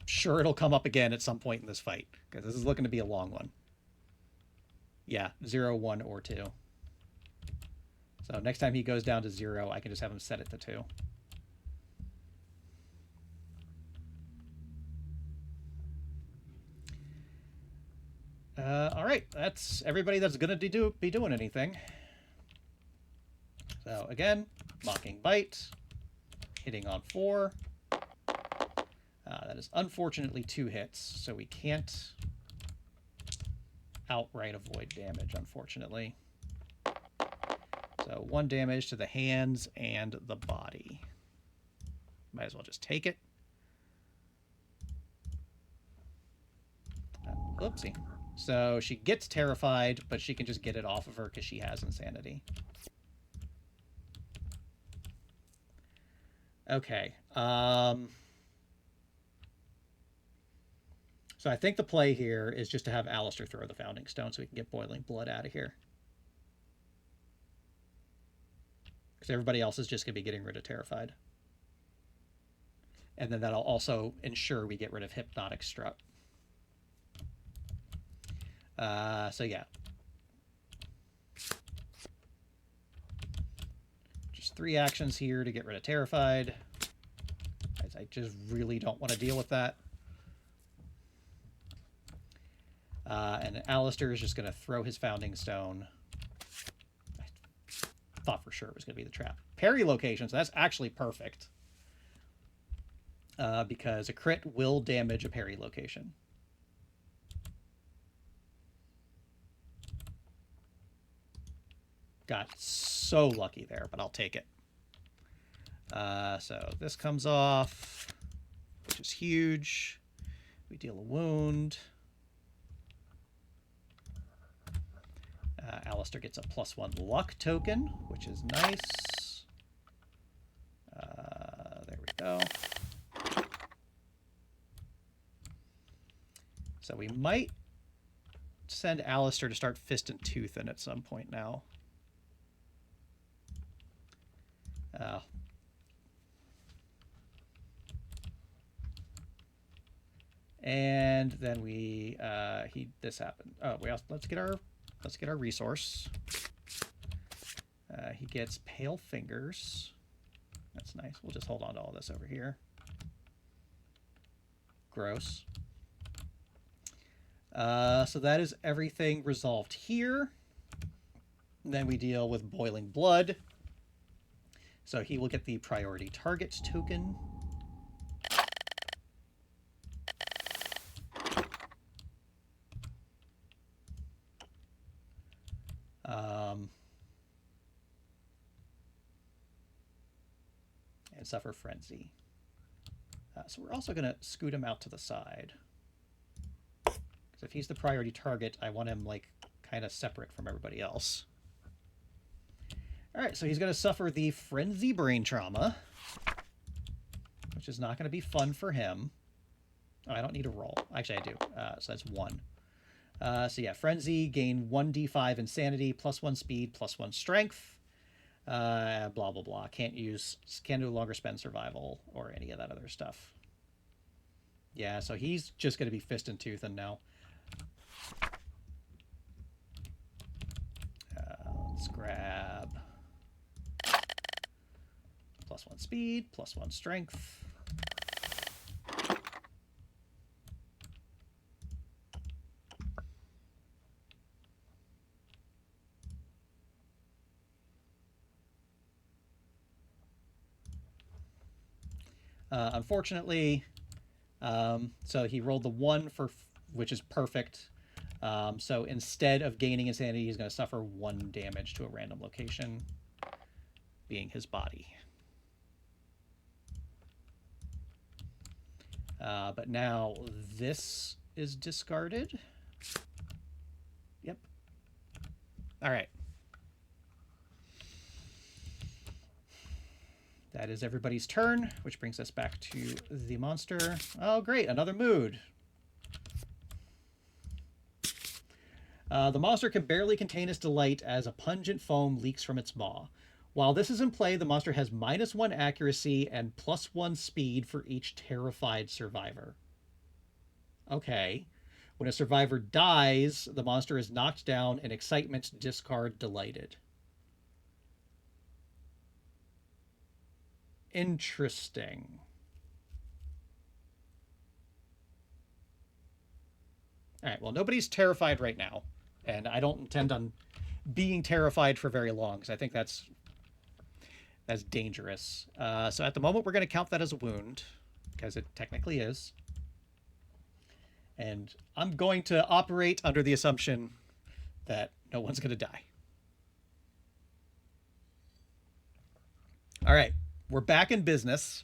Speaker 1: Sure, it'll come up again at some point in this fight, because this is looking to be a long one. Yeah, 0, 1, or 2. So next time he goes down to 0, I can just have him set it to 2. All right, that's everybody that's going to be doing anything. So again, Mocking Bite, hitting on 4. That is unfortunately 2 hits, so we can't outright avoid damage, unfortunately. So 1 damage to the hands and the body. Might as well just take it. Oopsie. So she gets terrified, but she can just get it off of her because she has insanity. Okay. So I think the play here is just to have Alistair throw the Founding Stone so we can get Boiling Blood out of here. Because everybody else is just going to be getting rid of Terrified. And then that'll also ensure we get rid of Hypnotic Strut. So yeah. Just 3 actions here to get rid of Terrified. I just really don't want to deal with that. And Alistair is just going to throw his Founding Stone. I thought for sure it was going to be the trap. Parry locations, that's actually perfect. Because a crit will damage a parry location. Got so lucky there, but I'll take it. So this comes off, which is huge. We deal a wound. Alistair gets a +1 luck token, which is nice. There we go. So we might send Alistair to start Fist and Toothin' at some point now. And then we this happened. Oh, let's get our resource. He gets Pale Fingers. That's nice. We'll just hold on to all this over here. Gross. So that is everything resolved here. And then we deal with Boiling Blood. So he will get the Priority Targets token. And suffer Frenzy. So we're also going to scoot him out to the side. Because if he's the priority target, I want him, like, kind of separate from everybody else. Alright, so he's going to suffer the Frenzy Brain Trauma, which is not going to be fun for him. Oh, I don't need a roll. Actually, I do. So that's 1. So yeah, Frenzy, gain 1d5 Insanity, +1 Speed, +1 Strength. Blah, blah, blah. Can no longer spend Survival or any of that other stuff. Yeah, so he's just going to be Fist and Toothin' now. Let's grab +1 Speed, +1 Strength. Unfortunately, so he rolled the 1 which is perfect. So instead of gaining insanity, he's going to suffer 1 damage to a random location, being his body. But now this is discarded. Yep. All right. That is everybody's turn, which brings us back to the monster. Oh, great, another mood. The monster can barely contain its delight as a pungent foam leaks from its maw. While this is in play, the monster has -1 accuracy and +1 speed for each terrified survivor. Okay. When a survivor dies, the monster is knocked down and excitement discard delighted. Interesting. All right, well, nobody's terrified right now, and I don't intend on being terrified for very long, because I think that's dangerous. So at the moment, we're going to count that as a wound, because it technically is. And I'm going to operate under the assumption that no one's going to die. All right, we're back in business.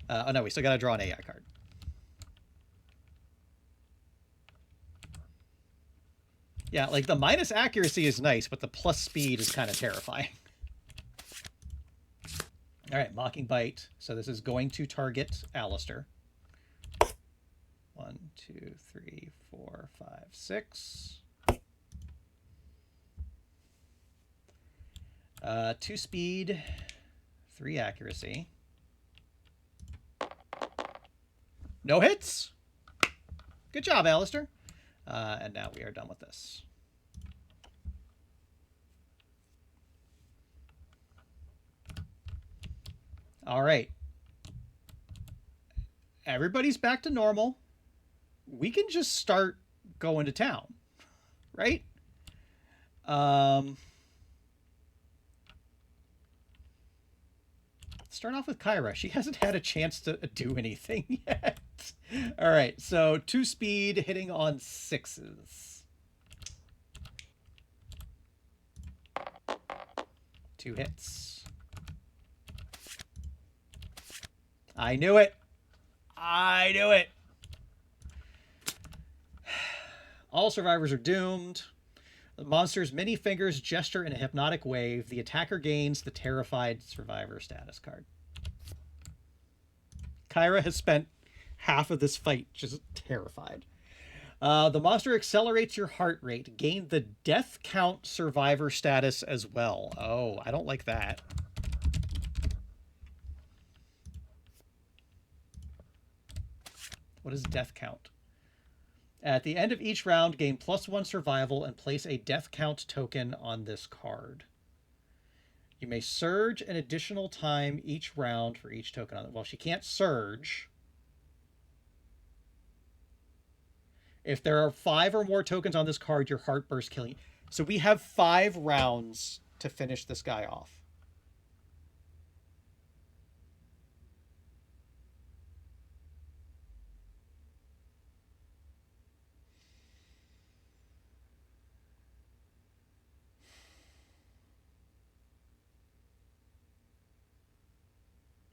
Speaker 1: Oh, no, we still got to draw an AI card. Yeah, like the minus accuracy is nice, but the plus speed is kind of terrifying. All right, Mocking Bite. So this is going to target Alistair. 1, 2, 3, 4, 5, 6. 2 speed, 3 accuracy. No hits. Good job, Alistair. And now we are done with this. All right. Everybody's back to normal. We can just start going to town, right? Start off with Kyra. She hasn't had a chance to do anything yet. All right, so 2 speed hitting on 6s. 2 hits. I knew it. I knew it. All survivors are doomed. The monster's many fingers gesture in a hypnotic wave. The attacker gains the terrified survivor status card. Kyra has spent half of this fight just terrified. The monster accelerates your heart rate. Gain the death count survivor status as well. Oh, I don't like that. What is death count? At the end of each round, gain +1 survival and place a death count token on this card. You may surge an additional time each round for each token on it. Well, she can't surge. If there are 5 or more tokens on this card, your heart bursts, killing you. So we have 5 rounds to finish this guy off.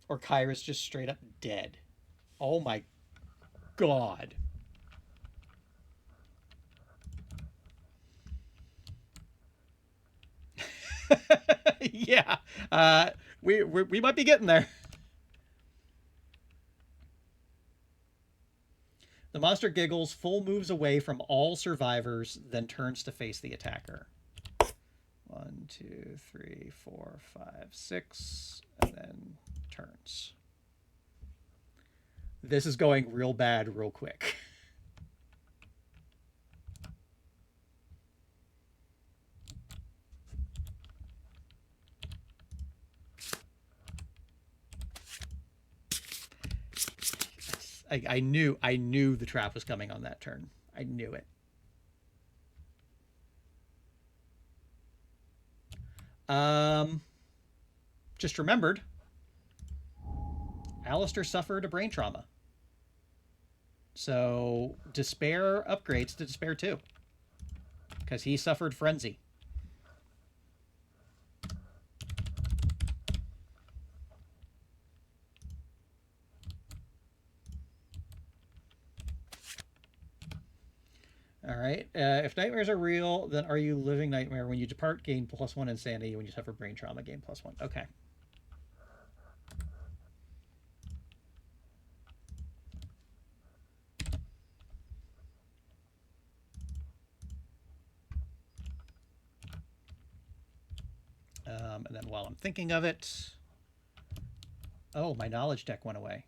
Speaker 1: Or Kyra's just straight up dead. Oh my god. Yeah. We might be getting there. The monster giggles, full moves away from all survivors, then turns to face the attacker. 1, 2, 3, 4, 5, 6, and then turns. This is going real bad real quick. I knew the trap was coming on that turn. I knew it. Just remembered, Alistair suffered a brain trauma. So Despair upgrades to Despair 2. Because he suffered Frenzy. All right. If nightmares are real, then are you living nightmare? When you depart, gain +1 insanity. When you suffer brain trauma, gain +1. Okay. And then while I'm thinking of it... Oh, my knowledge deck went away.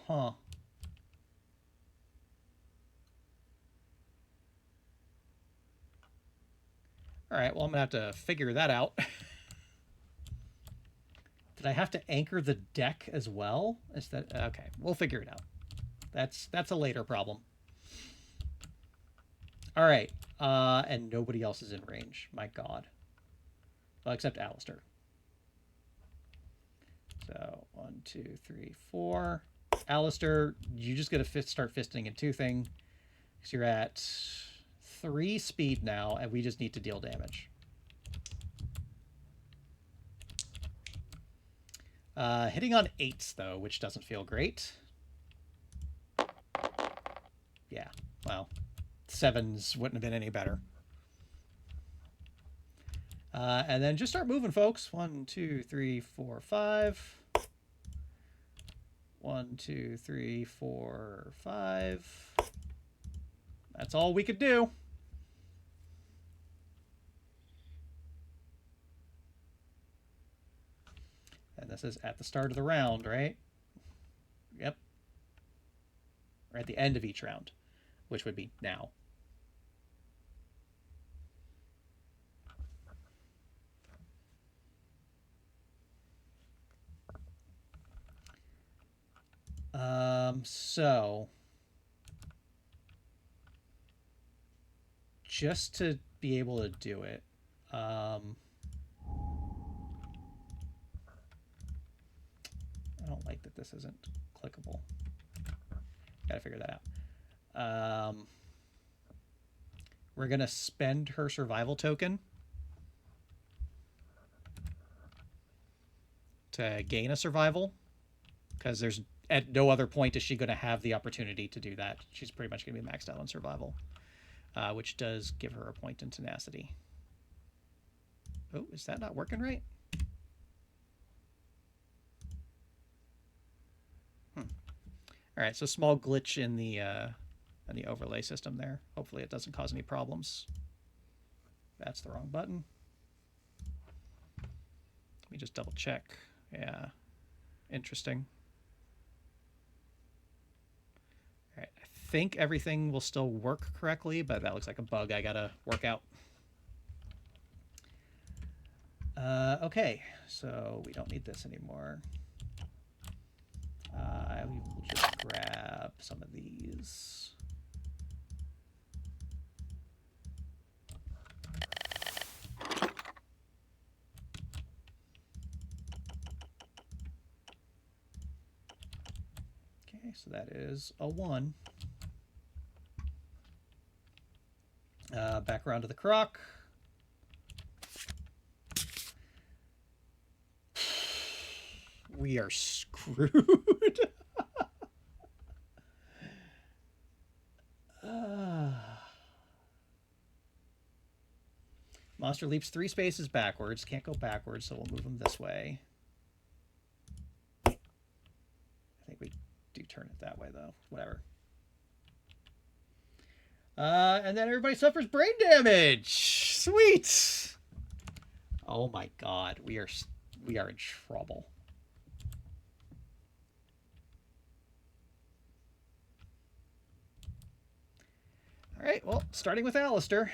Speaker 1: Huh. Alright, well, I'm going to have to figure that out. Did I have to anchor the deck as well? Is that... Okay, we'll figure it out. That's a later problem. Alright, and nobody else is in range. My god. Well, except Alistair. So, 1, 2, 3, 4. Alistair, you just got to start fisting in 2 thing. Because you're at 3 speed now, and we just need to deal damage. Hitting on 8s, though, which doesn't feel great. Yeah, well, 7s wouldn't have been any better. And then just start moving, folks. 1, 2, 3, 4, 5. 1, 2, 3, 4, 5. That's all we could do. And this is at the start of the round, right? Yep. Or at the end of each round, which would be now. So just to be able to do it, I don't like that this isn't clickable. Gotta figure that out. We're gonna spend her survival token to gain a survival, because there's at no other point is she going to have the opportunity to do that. She's pretty much going to be maxed out on survival, which does give her a point in tenacity. Oh, is that not working right? All right, so small glitch in the overlay system there. Hopefully it doesn't cause any problems. That's the wrong button. Let me just double check. Yeah, interesting. All right, I think everything will still work correctly, but that looks like a bug I gotta work out. Okay, so we don't need this anymore. I will just grab some of these. Okay, so that is a 1. Back around to the croc. We are screwed. Monster leaps 3 spaces backwards. Can't go backwards, so we'll move him this way. I think we do turn it that way, though. Whatever. And then everybody suffers brain damage. Sweet. Oh my god, we are in trouble. All right, well, starting with Alistair.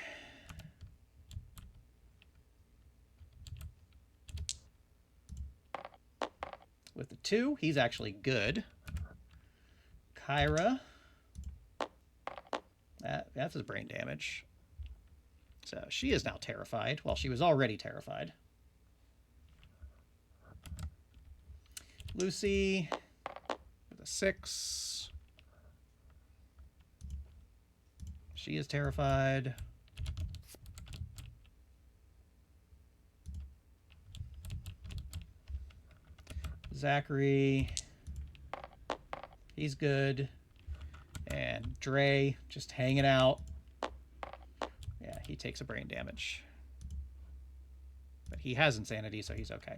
Speaker 1: With the 2, he's actually good. Kyra. That's his brain damage. So she is now terrified. Well, she was already terrified. Lucy with a 6. She is terrified. Zachary. He's good. And Dre just hanging out. Yeah, he takes a brain damage. But he has insanity, so he's okay.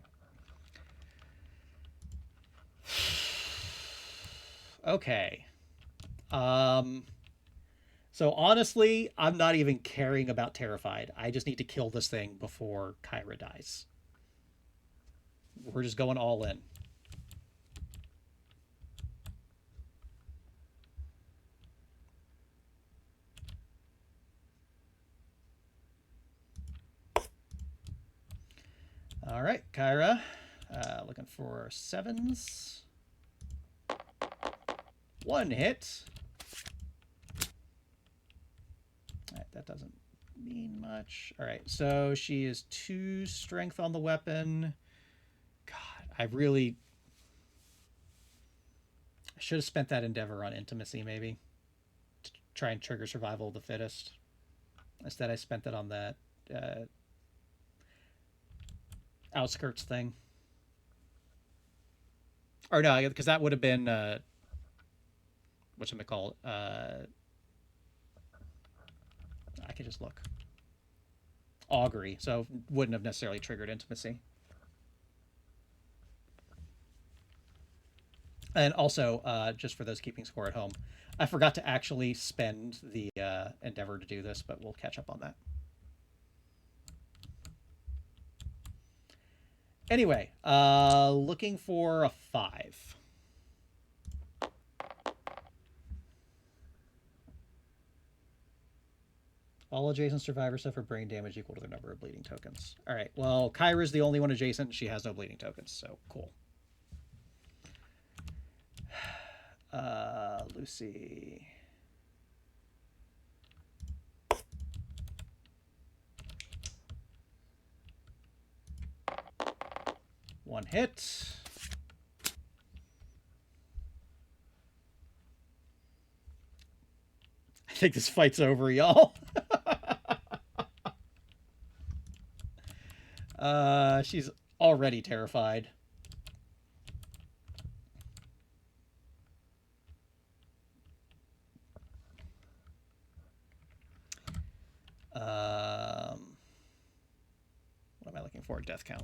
Speaker 1: Okay. So honestly, I'm not even caring about Terrified. I just need to kill this thing before Kyra dies. We're just going all in. All right, Kyra. Looking for 7s. 1 hit. All right, that doesn't mean much. All right, so she is 2 strength on the weapon. God, I should have spent that endeavor on intimacy, maybe, to try and trigger survival of the fittest. Instead, I spent it on that outskirts thing. Or no, because that would have been whatchamacallit. I could just look. Augury, so wouldn't have necessarily triggered intimacy. And also, just for those keeping score at home, I forgot to actually spend the endeavor to do this, but we'll catch up on that. Anyway, looking for a 5. All adjacent survivors suffer brain damage equal to their number of bleeding tokens. All right, well, Kyra's the only one adjacent. She has no bleeding tokens, so cool. Lucy. One hit. I think this fight's over, y'all. She's already terrified. What am I looking for? Death count.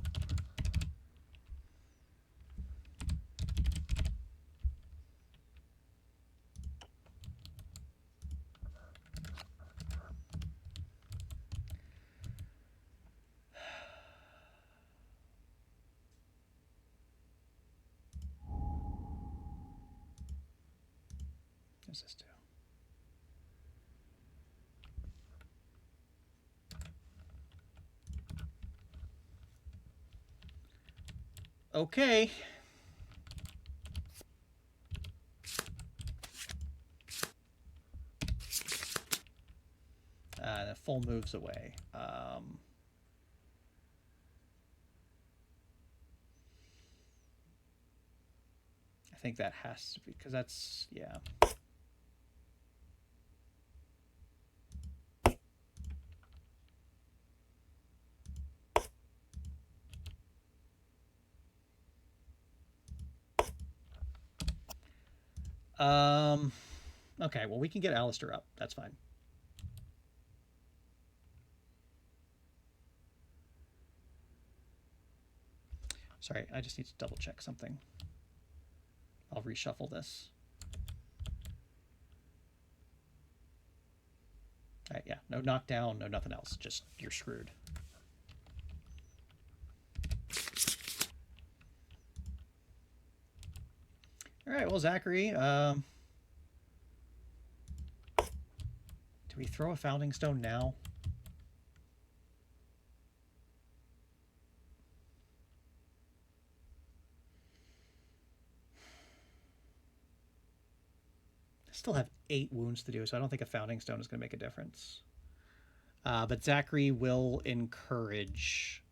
Speaker 1: What does this do? Okay. The full moves away. I think that has to be, because that's, yeah. Okay, well, we can get Alistair up. That's fine. Sorry, I just need to double check something. I'll reshuffle this. All right, yeah, no knockdown, no nothing else. Just you're screwed. All right, well, Zachary, do we throw a founding stone now? I still have 8 wounds to do, so I don't think a founding stone is going to make a difference. But Zachary will encourage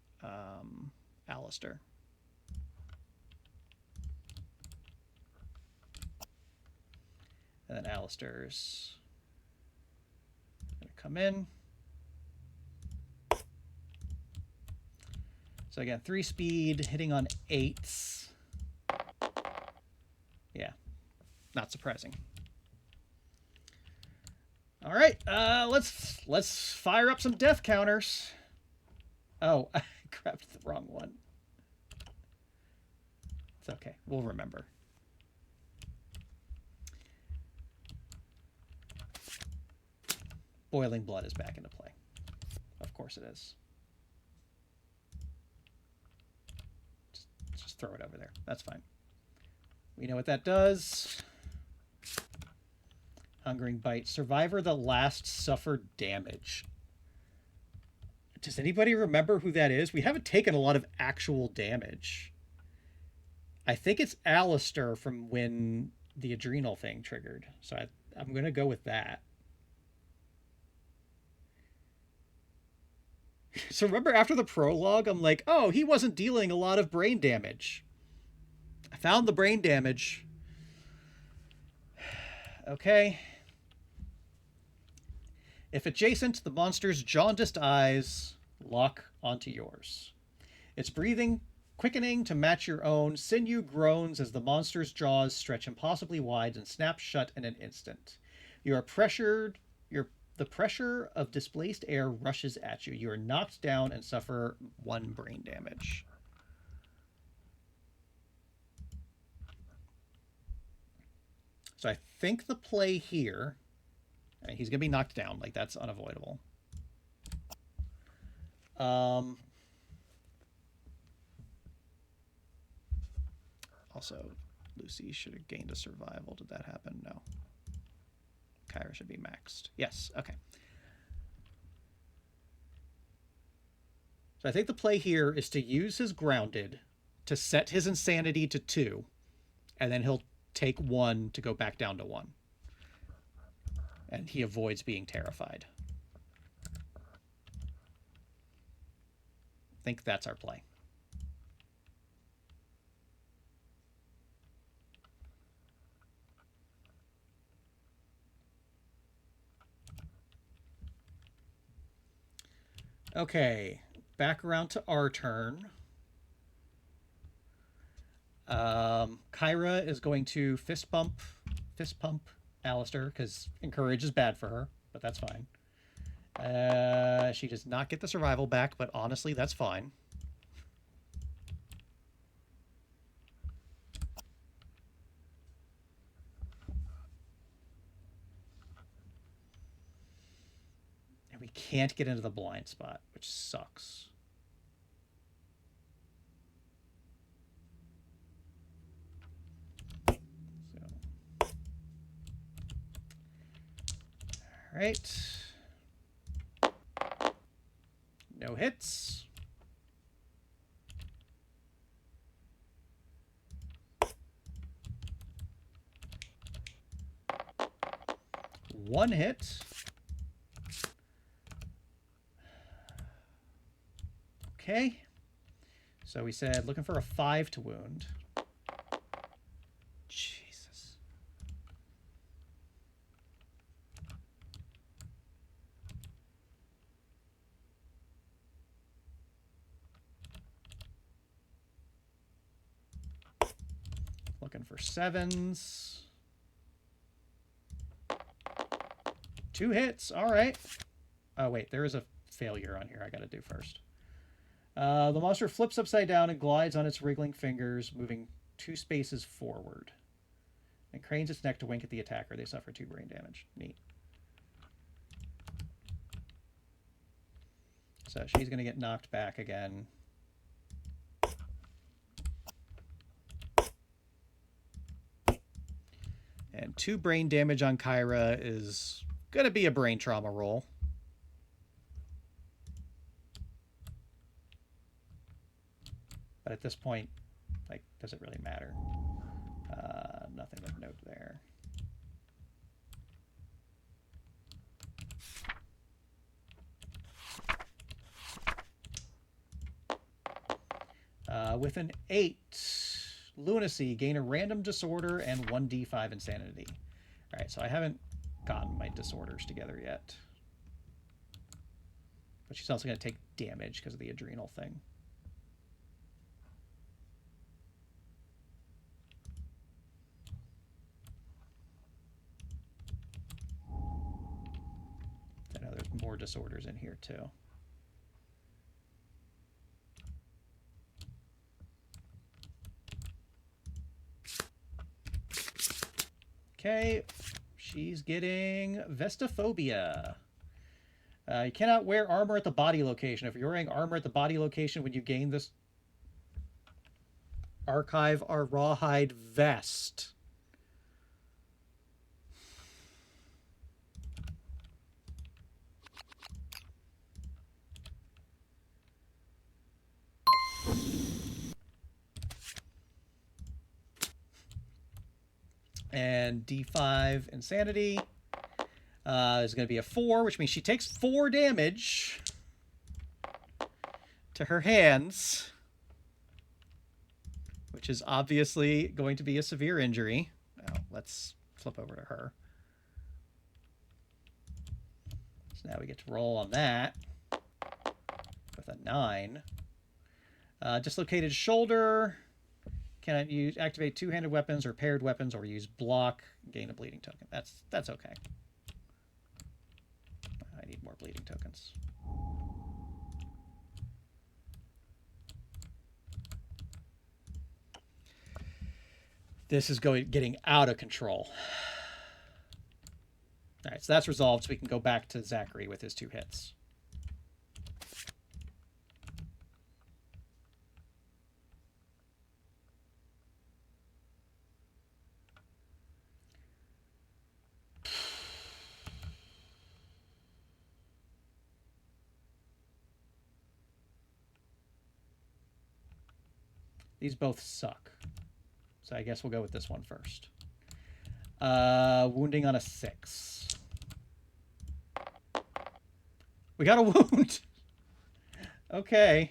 Speaker 1: Alistair. And then Alistair's going to come in. So again, 3 speed, hitting on 8s. Yeah, not surprising. All right, let's fire up some death counters. Oh, I grabbed the wrong one. It's okay, we'll remember. Boiling Blood is back into play. Of course it is. Just throw it over there. That's fine. We know what that does. Hungering Bite. Survivor that last suffered damage. Does anybody remember who that is? We haven't taken a lot of actual damage. I think it's Alistair from when the adrenal thing triggered. So I'm going to go with that. So remember after the prologue, I'm like, oh, he wasn't dealing a lot of brain damage. I found the brain damage. Okay. If adjacent, the monster's jaundiced eyes lock onto yours. Its breathing quickening to match your own, sinew groans as the monster's jaws stretch impossibly wide and snap shut in an instant. You are pressured. The pressure of displaced air rushes at you. You are knocked down and suffer 1 brain damage. So I think the play here, I mean, he's going to be knocked down. Like, that's unavoidable. Also, Lucy should have gained a survival. Did that happen? No. Kyra should be maxed. Yes, okay. So I think the play here is to use his grounded to set his insanity to 2, and then he'll take 1 to go back down to 1. And he avoids being terrified. I think that's our play. Okay, back around to our turn. Kyra is going to fist pump Alistair, because encourage is bad for her, but that's fine. She does not get the survival back, but honestly, that's fine. And we can't get into the blind spot, which sucks. All right. No hits. One hit. Okay. So we said looking for a 5 to wound. Jesus. Looking for 7s. 2 hits. All right. Oh, wait. There is a failure on here I got to do first. The monster flips upside down and glides on its wriggling fingers, moving 2 spaces forward. And cranes its neck to wink at the attacker. They suffer 2 brain damage. Neat. So she's going to get knocked back again. And 2 brain damage on Kyra is going to be a brain trauma roll. But at this point, like, does it really matter? Nothing of note there. With an 8, lunacy, gain a random disorder and 1d5 insanity. All right, so I haven't gotten my disorders together yet. But she's also going to take damage because of the adrenal thing. I know there's more disorders in here too. Okay, she's getting Vestophobia. You cannot wear armor at the body location. If you're wearing armor at the body location, when you gain this, archive our rawhide vest. And D5 insanity is going to be a 4, which means she takes 4 damage to her hands, which is obviously going to be a severe injury. Now, let's flip over to her. So now we get to roll on that with a 9. Dislocated shoulder. Cannot use activate two-handed weapons or paired weapons or use block. Gain a bleeding token. That's okay. I need more bleeding tokens. This is getting out of control. All right, so that's resolved, so we can go back to Zachary with his 2 hits. These both suck. So I guess we'll go with this one first. Wounding on a 6. We got a wound. Okay.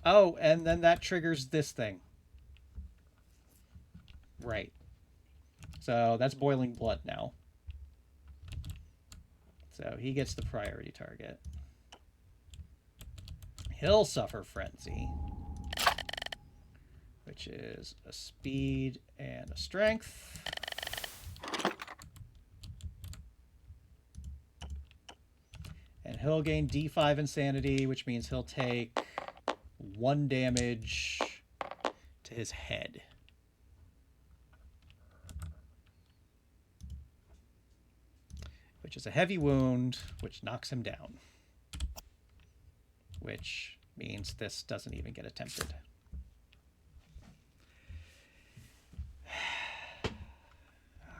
Speaker 1: Oh, and then that triggers this thing. Right. So that's boiling blood now. So he gets the priority target. He'll suffer frenzy, which is a speed and a strength. And he'll gain D5 insanity, which means he'll take 1 damage to his head. Which is a heavy wound, which knocks him down. Which means this doesn't even get attempted. All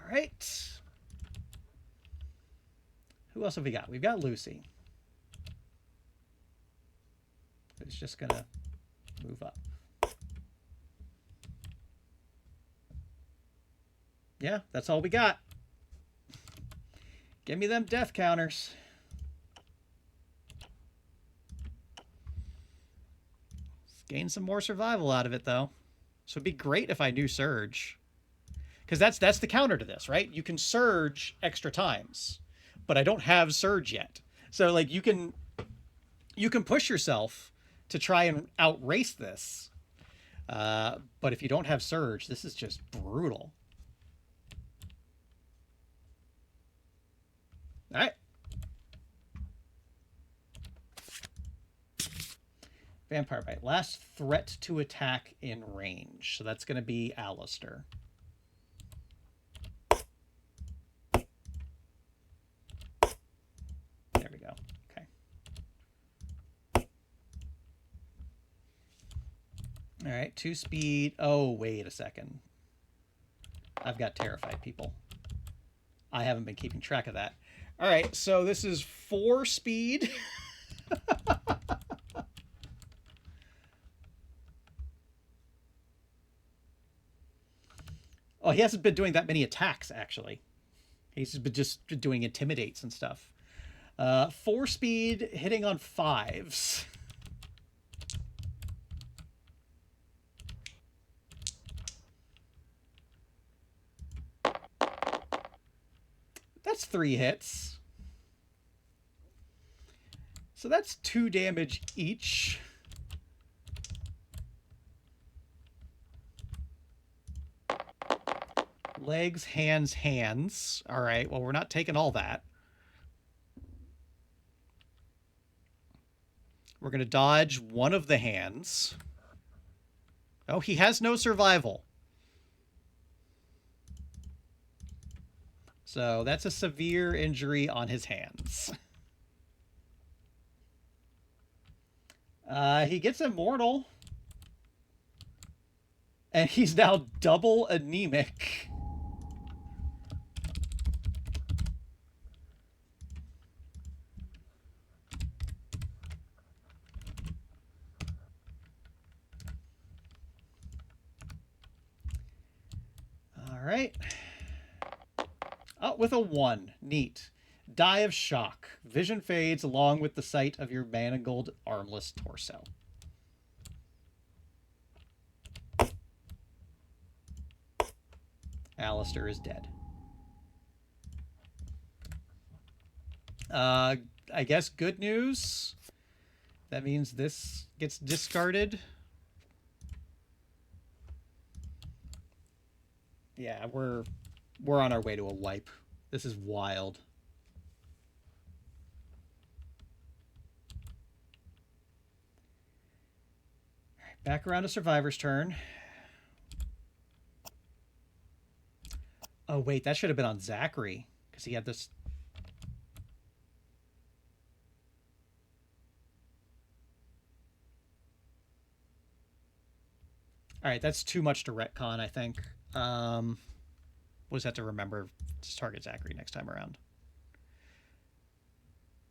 Speaker 1: right. Who else have we got? We've got Lucy, who's just going to move up. Yeah, that's all we got. Give me them death counters. Gain some more survival out of it, though. So it'd be great if I knew Surge. Because that's the counter to this, right? You can Surge extra times. But I don't have Surge yet. So, like, you can push yourself to try and outrace this. But if you don't have Surge, this is just brutal. All right. Vampire Bite. Last threat to attack in range. So that's going to be Alistair. There we go. Okay. All right. 2 speed. Oh, wait a second. I've got terrified people. I haven't been keeping track of that. All right. So this is 4 speed. Oh, he hasn't been doing that many attacks, actually. He's been just doing intimidates and stuff. 4 speed, hitting on 5s. That's 3 hits. So that's 2 damage each. Legs, hands, hands. All right, well, we're not taking all that. We're going to dodge one of the hands. Oh, he has no survival. So that's a severe injury on his hands. He gets immortal. And he's now double anemic. All right. Oh, with a 1. Neat. Die of shock. Vision fades along with the sight of your mangled, armless torso. Alistair is dead. I guess good news. That means this gets discarded. Yeah, we're on our way to a wipe. This is wild. All right, back around to Survivor's turn. Oh, wait, that should have been on Zachary, because he had this... All right, that's too much to retcon, I think. We'll just have to remember to target Zachary next time around.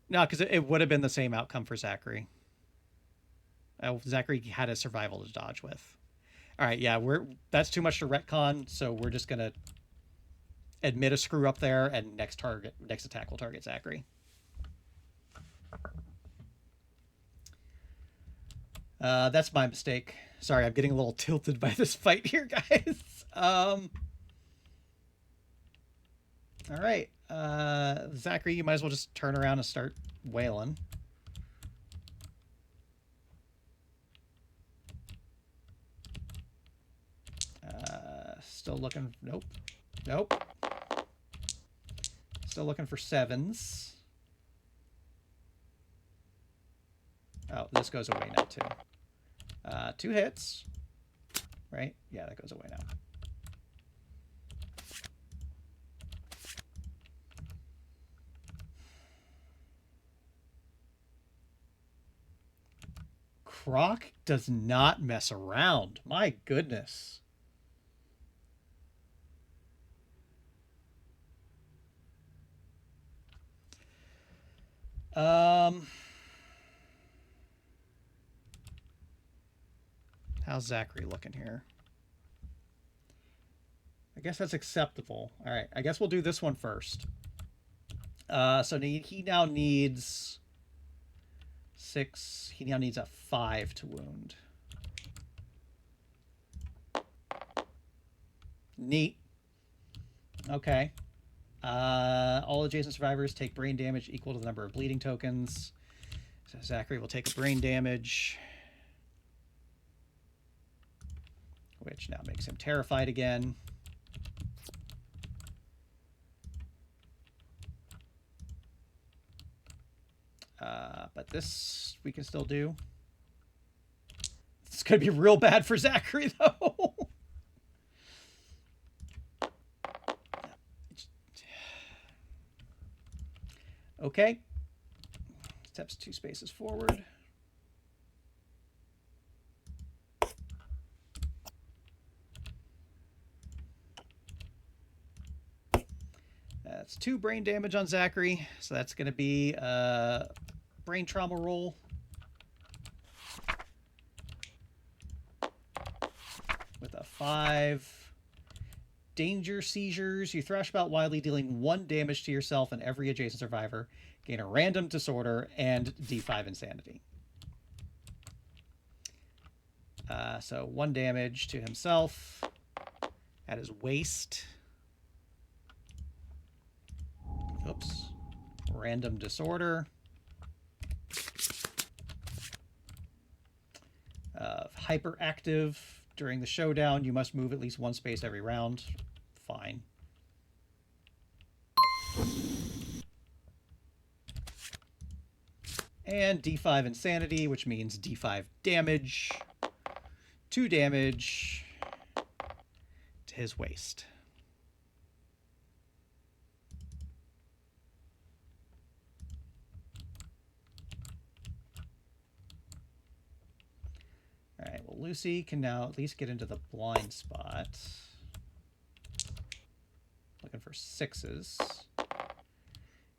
Speaker 1: No, because it would have been the same outcome for Zachary. Zachary had a survival to dodge with. All right, yeah, that's too much to retcon, so we're just gonna admit a screw up there, and next attack will target Zachary. That's my mistake. Sorry, I'm getting a little tilted by this fight here, guys. All right. Zachary, you might as well just turn around and start wailing. Still looking... Nope. Nope. Still looking for 7s. Oh, this goes away now, too. 2 hits. Right? Yeah, that goes away now. Croc does not mess around. My goodness. How's Zachary looking here? I guess that's acceptable. All right, I guess we'll do this one first. So he now needs 6. He now needs a 5 to wound. Neat. Okay. All adjacent survivors take brain damage equal to the number of bleeding tokens. So Zachary will take a brain damage, which now makes him terrified again. But this we can still do. It's going to be real bad for Zachary, though. Okay. Steps 2 spaces forward. That's 2 brain damage on Zachary. So that's going to be a brain trauma roll. With a 5. Danger seizures. You thrash about wildly, dealing 1 damage to yourself and every adjacent survivor. Gain a random disorder and D5 insanity. So 1 damage to himself at his waist. Oops. Random disorder. Hyperactive. During the showdown, you must move at least 1 space every round. Fine. And D5 insanity, which means D5 damage. 2 damage to his waist. Lucy can now at least get into the blind spot. Looking for 6s.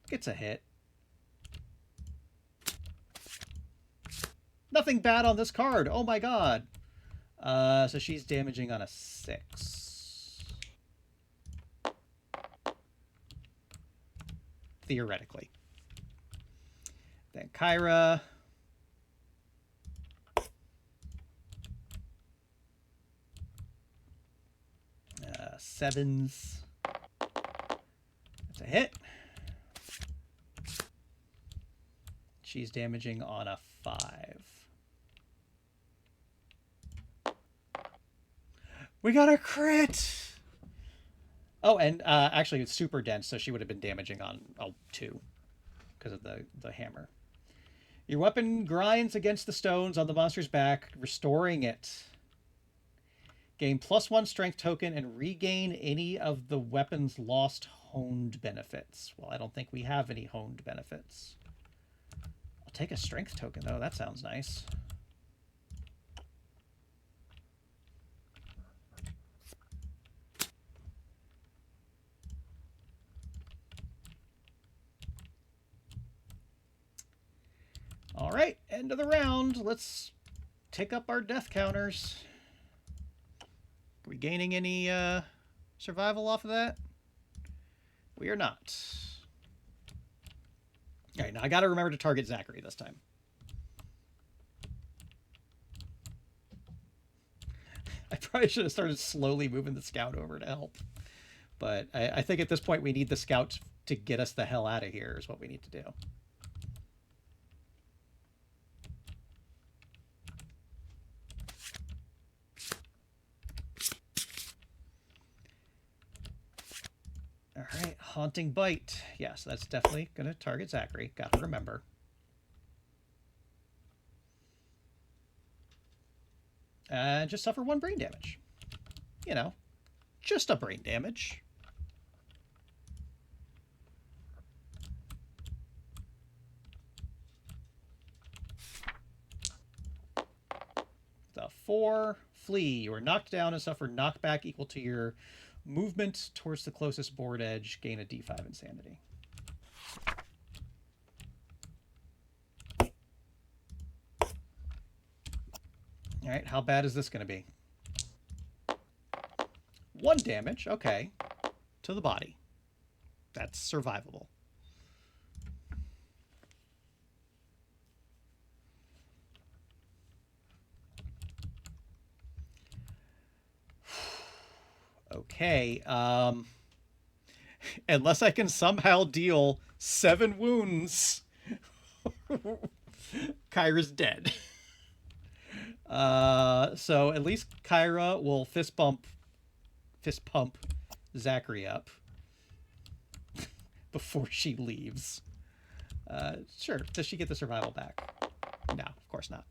Speaker 1: Gets a hit. Nothing bad on this card. Oh my god. So she's damaging on a 6. Theoretically. Then Kyra. 7s. That's a hit. She's damaging on a 5. We got a crit! Oh, and actually it's super dense, so she would have been damaging on a 2 because of the hammer. Your weapon grinds against the stones on the monster's back, restoring it. Gain +1 strength token and regain any of the weapon's lost honed benefits. Well, I don't think we have any honed benefits. I'll take a strength token, though. That sounds nice. All right, end of the round. Let's tick up our death counters. Are we gaining any survival off of that? We are not. All right, now I got to remember to target Zachary this time. I probably should have started slowly moving the scout over to help. But I think at this point we need the scout to get us the hell out of here is what we need to do. All right, Haunting Bite. Yes, that's definitely going to target Zachary. Got to remember. And just suffer 1 brain damage. You know, just a brain damage. The 4, flee. You are knocked down and suffer knockback equal to your movement towards the closest board edge. Gain a D5 insanity. All right, how bad is this going to be? 1 damage, okay, to the body. That's survivable. Okay, unless I can somehow deal 7 wounds, Kyra's dead. So at least Kyra will fist pump Zachary up before she leaves. Sure. Does she get the survival back? No, of course not.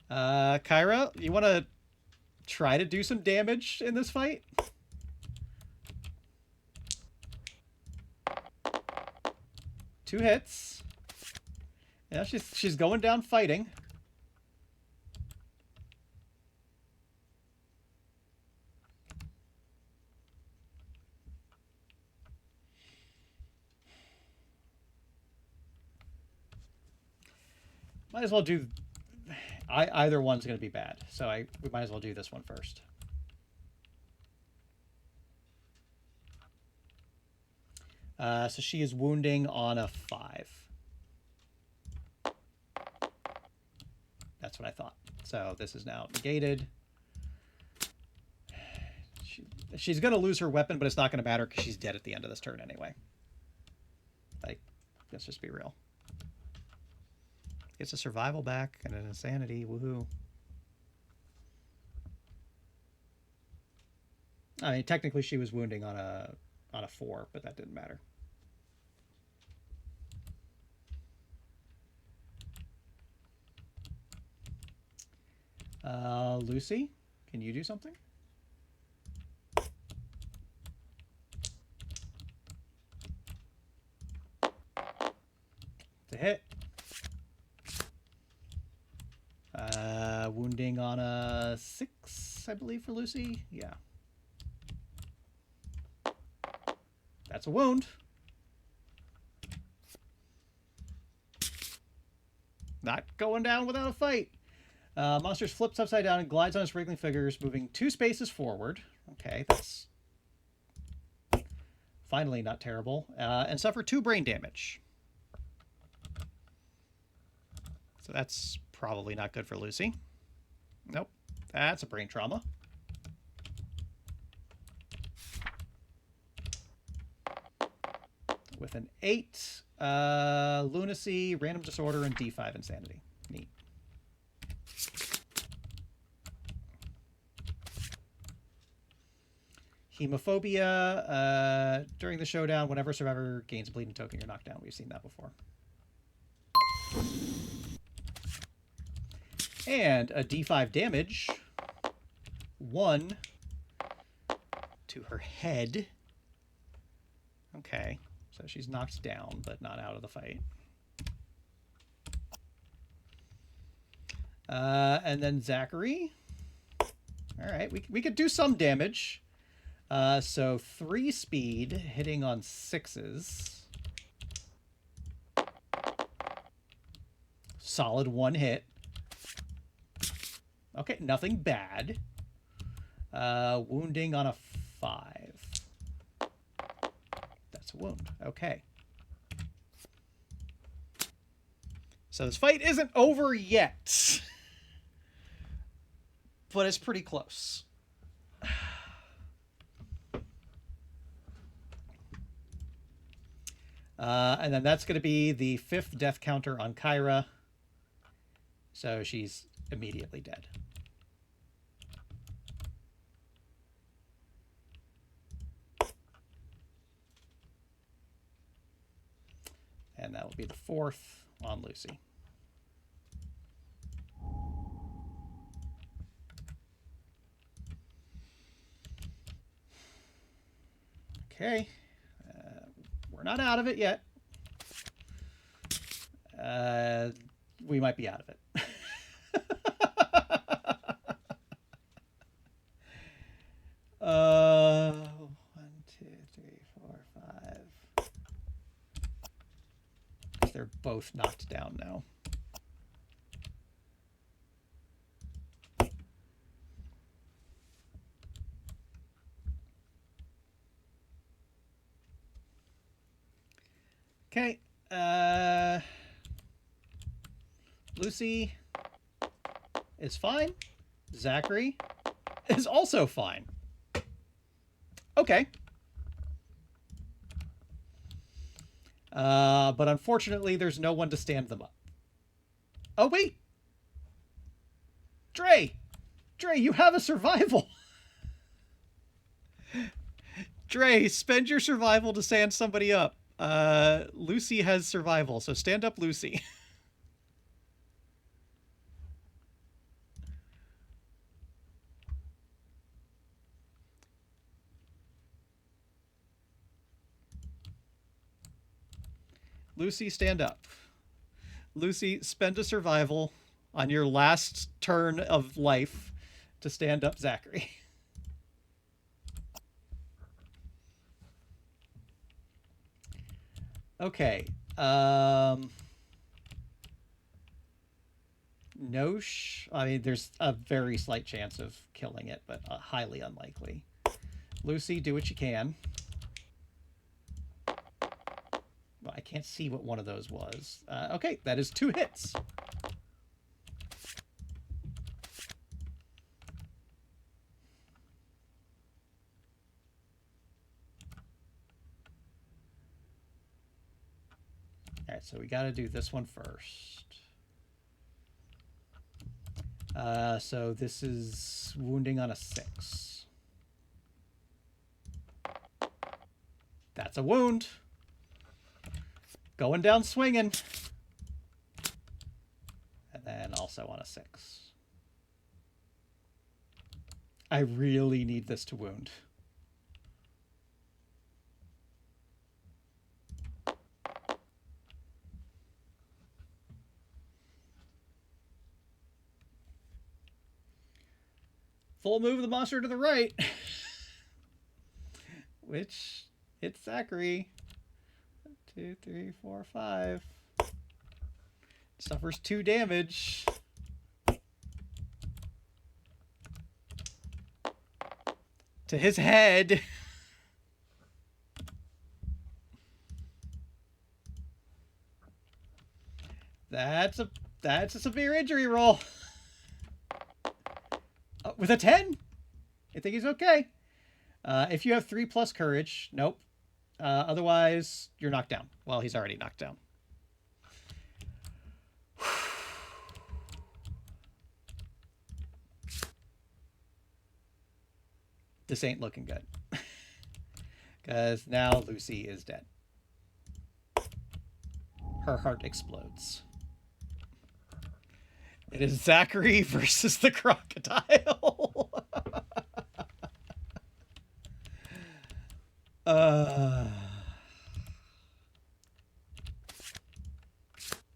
Speaker 1: Kyra, you want to try to do some damage in this fight? Two hits. Yeah, she's going down fighting. Might as well do... either one's going to be bad, so we might as well do this one first. So she is wounding on a 5. That's what I thought. So this is now negated. She's going to lose her weapon, but it's not going to matter because she's dead at the end of this turn anyway. Like, let's just be real. Gets a survival back and an insanity. Woohoo. I mean, technically she was wounding on a 4, but that didn't matter. Lucy, can you do something? It's a hit. Wounding on a 6, I believe, for Lucy. Yeah. That's a wound. Not going down without a fight. Monster flips upside down and glides on its wriggling fingers, moving 2 spaces forward. Okay, that's finally not terrible. And suffer 2 brain damage. So that's probably not good for Lucy. Nope, that's a brain trauma. With an 8, lunacy, random disorder, and D5 insanity. Neat. Hemophobia. During the showdown, whenever a survivor gains a bleeding token, you're knocked down. We've seen that before. And a D5 damage. 1 to her head. Okay. So she's knocked down, but not out of the fight. And then Zachary. All right, we could do some damage. So 3 speed, hitting on 6s. Solid 1 hit. Okay, nothing bad. Wounding on a 5. That's a wound. Okay. So this fight isn't over yet. But it's pretty close. And then that's going to be the 5th death counter on Kyra. So she's immediately dead. And that will be the 4th on Lucy. Okay. We're not out of it yet. We might be out of it. 1, 2, 3, 4, 5. They're both knocked down now. Okay. Lucy is fine. Zachary is also fine. Okay. But unfortunately, there's no one to stand them up. Oh, wait. Dre, you have a survival. Dre, spend your survival to stand somebody up. Lucy has survival, so stand up, Lucy. Lucy, stand up. Lucy, spend a survival on your last turn of life to stand up Zachary. Okay. I mean, there's a very slight chance of killing it, but highly unlikely. Lucy, do what you can. Well, I can't see what one of those was. Okay, that is 2 hits. All right, so we got to do this one first. So this is wounding on a 6. That's a wound. Going down swinging. And then also on a 6. I really need this to wound. full move the monster to the right. Which hits Zachary. 2, 3, 4, 5. Suffers 2 damage. To his head. That's a severe injury roll. With a 10? I think he's okay. If you have 3+ courage, nope. Otherwise, you're knocked down. Well, he's already knocked down. This ain't looking good. Because now Lucy is dead. Her heart explodes. It is Zachary versus the crocodile.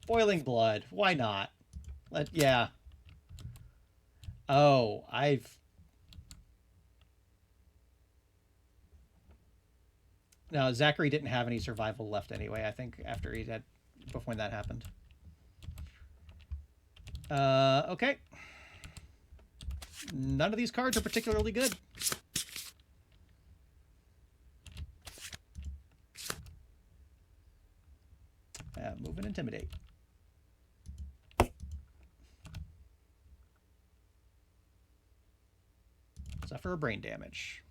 Speaker 1: Boiling blood. Why not? Yeah. Oh, No, Zachary didn't have any survival left anyway, I think, before that happened. Okay. None of these cards are particularly good. Move and intimidate. Suffer a brain damage.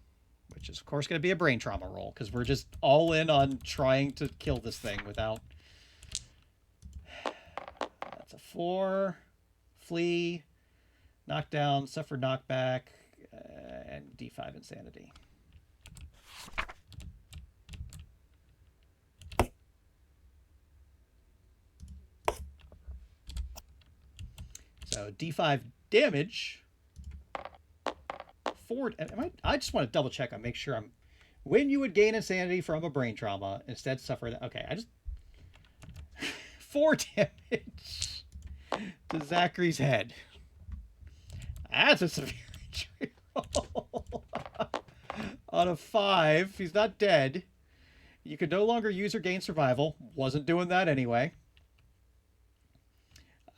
Speaker 1: Which is, of course, going to be a brain trauma roll, because we're just all in on trying to kill this thing without... That's a 4. Flee. Knockdown. Suffer knockback. And D5 insanity. So D5 damage... I just want to double check and make sure I'm... When you would gain insanity from a brain trauma, instead suffer that... Okay, I just... 4 damage to Zachary's head. That's a severe injury roll. On a 5, he's not dead. You can no longer use or gain survival. Wasn't doing that anyway.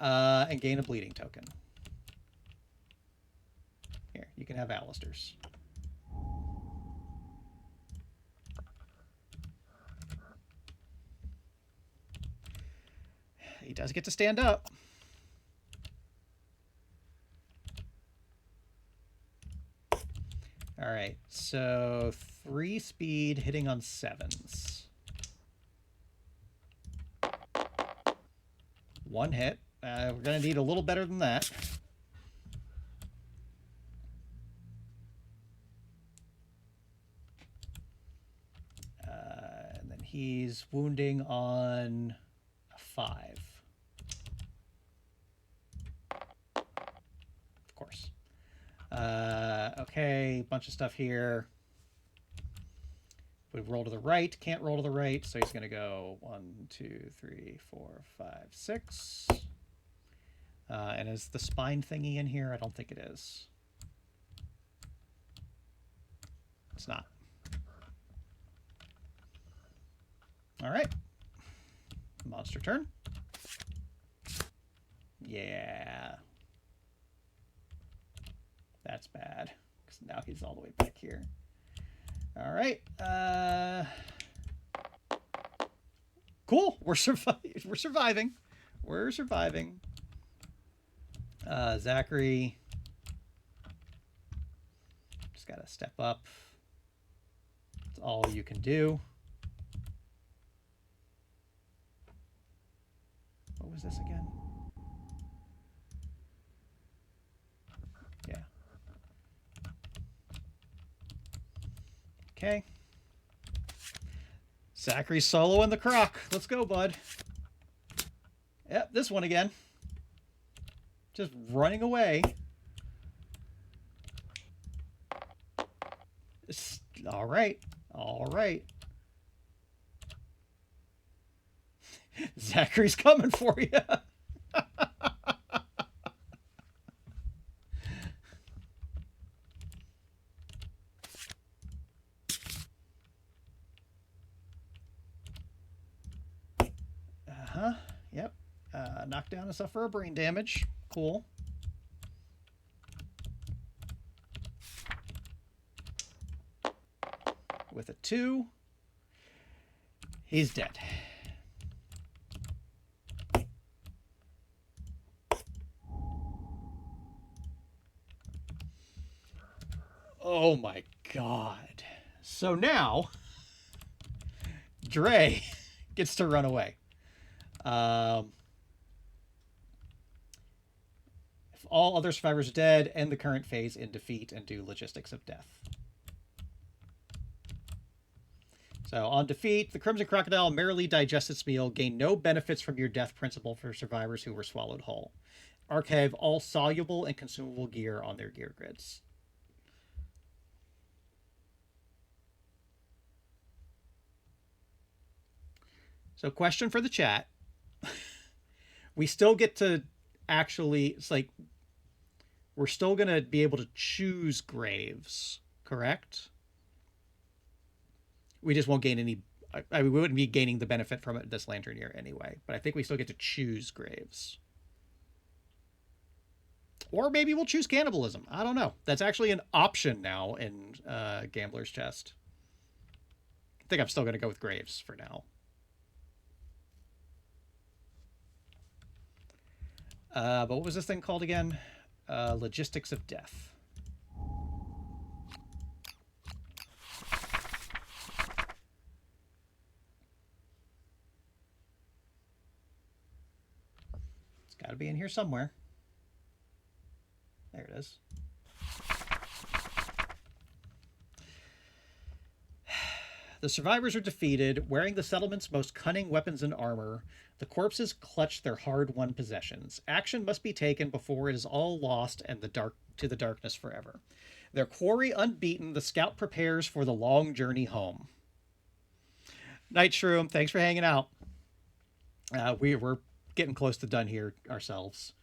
Speaker 1: And gain a bleeding token. Here, you can have Alistair's. He does get to stand up. All right, so 3 speed hitting on 7s. 1 hit. We're going to need a little better than that. He's wounding on a 5. Of course. Okay, bunch of stuff here. We roll to the right, can't roll to the right, so he's going to go 1, 2, 3, 4, 5, 6. And is the spine thingy in here? I don't think it is. It's not. All right. Monster turn. Yeah. That's bad. Because now he's all the way back here. All right. Cool. We're surviving. We're surviving. Zachary. Just got to step up. That's all you can do. What was this again? Yeah. Okay. Zachary's soloing the croc. Let's go, bud. Yep, this one again. Just running away. All right. All right. Zachary's coming for you. Yep. Knockdown and suffer a brain damage. Cool. With a 2, he's dead. Oh my god. So now, Dre gets to run away. If all other survivors are dead, end the current phase in defeat and do logistics of death. So on defeat, the Crimson Crocodile merrily digests its meal, gain no benefits from your death principle for survivors who were swallowed whole. Archive all soluble and consumable gear on their gear grids. So question for the chat. We still get to actually, it's like, we're still going to be able to choose graves, correct? We just won't gain any, we wouldn't be gaining the benefit from it this lantern year anyway, but I think we still get to choose graves. Or maybe we'll choose cannibalism. I don't know. That's actually an option now in Gambler's Chest. I think I'm still going to go with graves for now. But what was this thing called again? Logistics of Death. It's got to be in here somewhere. There it is. The survivors are defeated, wearing the settlement's most cunning weapons and armor. The corpses clutch their hard-won possessions. Action must be taken before it is all lost and to the darkness forever. Their quarry unbeaten, the scout prepares for the long journey home. Night Shroom, thanks for hanging out. We're getting close to done here ourselves.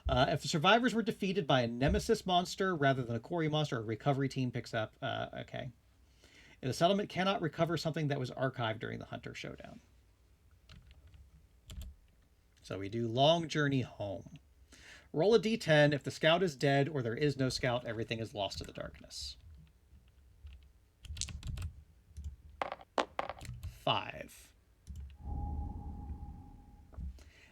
Speaker 1: If the survivors were defeated by a nemesis monster rather than a quarry monster, a recovery team picks up. Okay. The settlement cannot recover something that was archived during the Hunter Showdown. So we do long journey home. Roll a d10. If the scout is dead or there is no scout, everything is lost to the darkness. 5.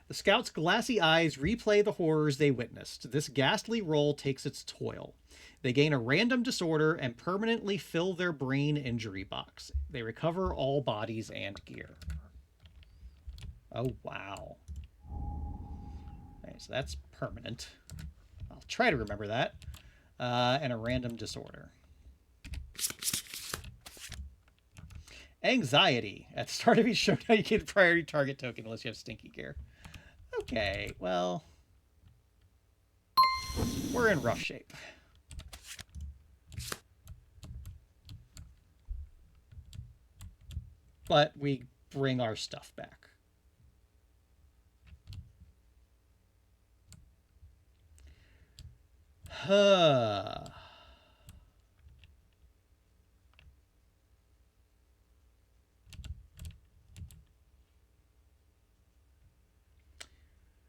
Speaker 1: The scout's glassy eyes replay the horrors they witnessed. This ghastly roll takes its toll. They gain a random disorder and permanently fill their brain injury box. They recover all bodies and gear. Oh, wow. Okay, so that's permanent. I'll try to remember that. And a random disorder. Anxiety. At the start of each showdown, you get a priority target token unless you have stinky gear. Okay, well, we're in rough shape. But we bring our stuff back.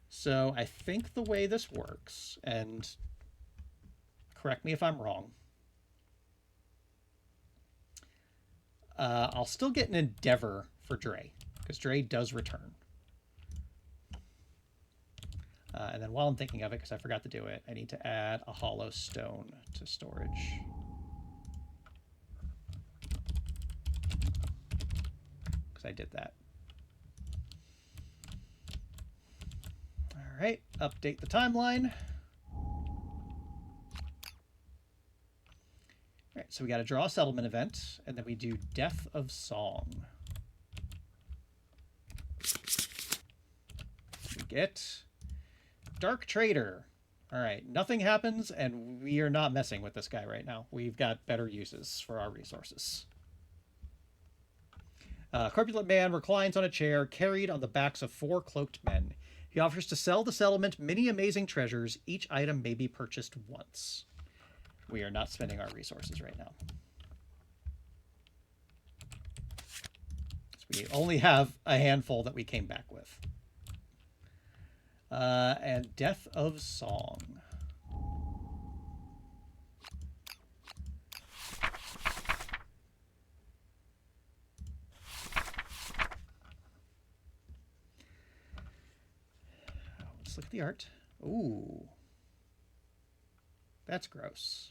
Speaker 1: So I think the way this works, and correct me if I'm wrong, I'll still get an endeavor for Dre, because Dre does return. And then while I'm thinking of it, because I forgot to do it, I need to add a hollow stone to storage. Because I did that. All right, update the timeline. All right, so we got to draw a settlement event, and then we do Death of Song. We get Dark Trader. All right, nothing happens, and we are not messing with this guy right now. We've got better uses for our resources. Corpulent man reclines on a chair, carried on the backs of 4 cloaked men. He offers to sell the settlement many amazing treasures. Each item may be purchased once. We are not spending our resources right now. So we only have a handful that we came back with. And Death of Song. Let's look at the art. Ooh. That's gross.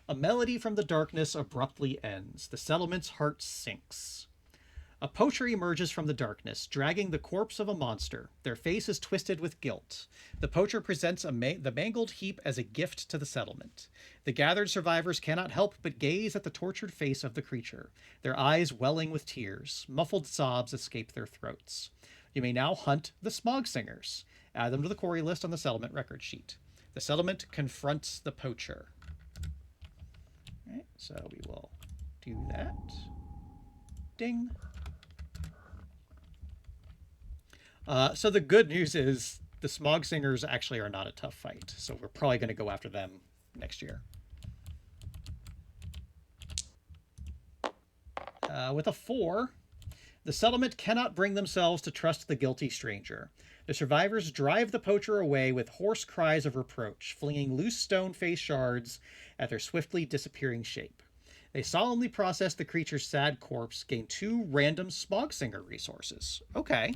Speaker 1: A melody from the darkness abruptly ends. The settlement's heart sinks. A poacher emerges from the darkness, dragging the corpse of a monster. Their face is twisted with guilt. The poacher presents the mangled heap as a gift to the settlement. The gathered survivors cannot help but gaze at the tortured face of the creature, their eyes welling with tears. Muffled sobs escape their throats. You may now hunt the Smog Singers. Add them to the quarry list on the settlement record sheet. The settlement confronts the poacher. All right, so we will do that. Ding. So the good news is the Smog Singers actually are not a tough fight, so we're probably going to go after them next year. With a 4, the settlement cannot bring themselves to trust the guilty stranger. The survivors drive the poacher away with hoarse cries of reproach, flinging loose stone face shards at their swiftly disappearing shape. They solemnly process the creature's sad corpse, gain 2 random Smog Singer resources. Okay.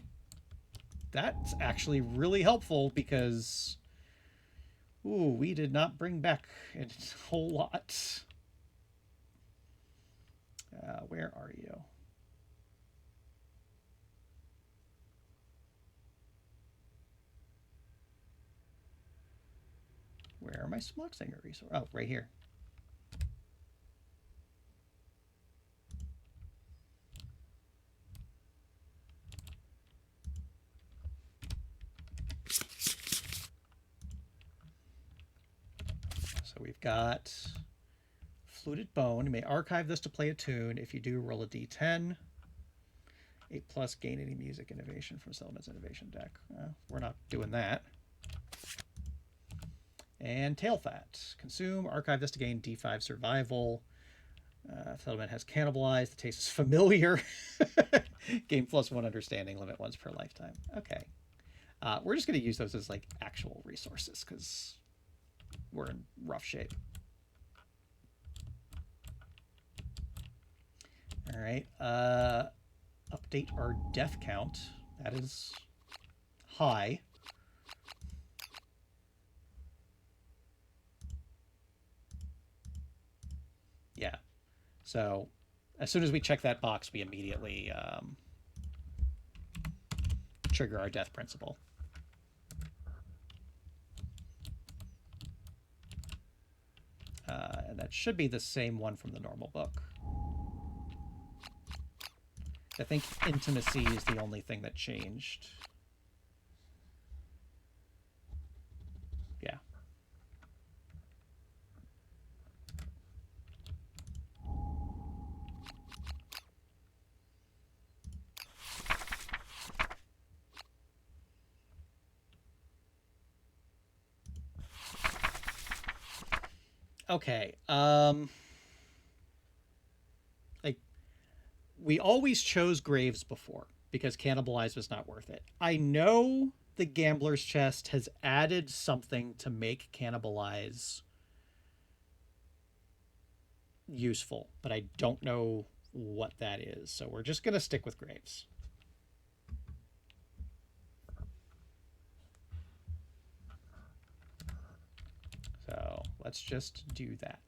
Speaker 1: That's actually really helpful because, ooh, we did not bring back a whole lot. Where are you? Where are my Smog Singer resources? Oh, right here. So we've got Fluted Bone. You may archive this to play a tune. If you do, roll a d10. 8+, gain any music innovation from Settlement's innovation deck. We're not doing that. And Tail Fat. Consume, archive this to gain d5 survival. Settlement has cannibalized. The taste is familiar. Gain +1 understanding, limit once per lifetime. Okay. We're just going to use those as like actual resources because we're in rough shape. All right. Update our death count. That is high. Yeah. So as soon as we check that box, we immediately trigger our death principle. And that should be the same one from the normal book. I think intimacy is the only thing that changed. Yeah. Okay. Like, we always chose Graves before because Cannibalize was not worth it. I know the Gambler's Chest has added something to make Cannibalize useful, but I don't know what that is. So we're just going to stick with Graves. So let's just do that.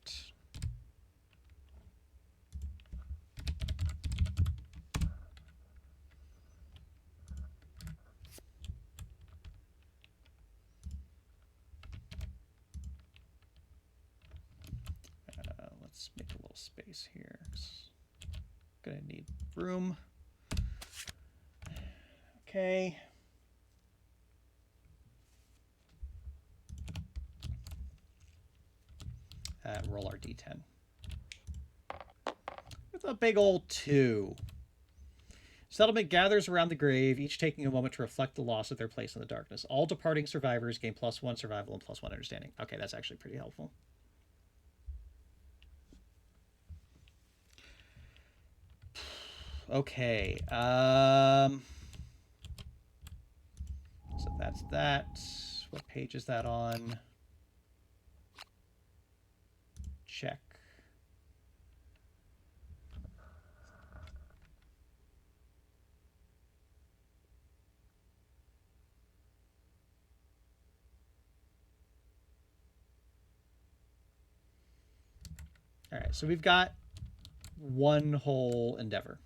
Speaker 1: Let's make a little space here. Gonna need room. Okay. Roll our d10. With a big old 2. Settlement gathers around the grave, each taking a moment to reflect the loss of their place in the darkness. All departing survivors gain +1 survival and +1 understanding. Okay, that's actually pretty helpful. Okay. That's that. What page is that on? Check. All right, so we've got one whole endeavor.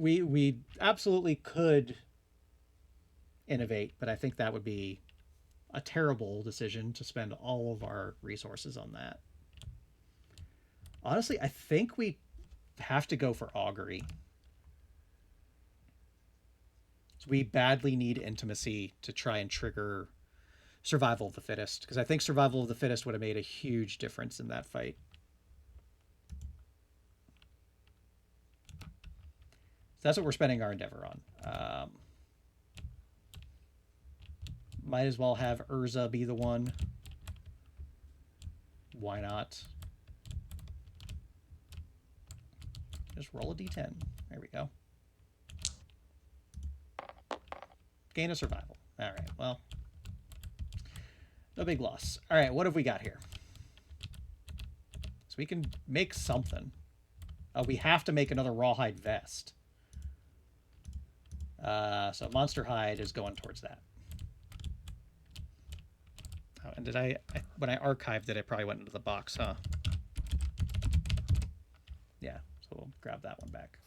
Speaker 1: We absolutely could innovate, but I think that would be a terrible decision to spend all of our resources on that. Honestly, I think we have to go for augury. So we badly need intimacy to try and trigger survival of the fittest, because I think survival of the fittest would have made a huge difference in that fight. So that's what we're spending our endeavor on. Might as well have Urza be the one. Why not? Just roll a d10. There we go. Gain a survival. All right, well, no big loss. All right, what have we got here? So we can make something. We have to make another rawhide vest. So monster hide is going towards that. Oh, and did when I archived it, I probably went into the box, huh? Yeah, so we'll grab that one back.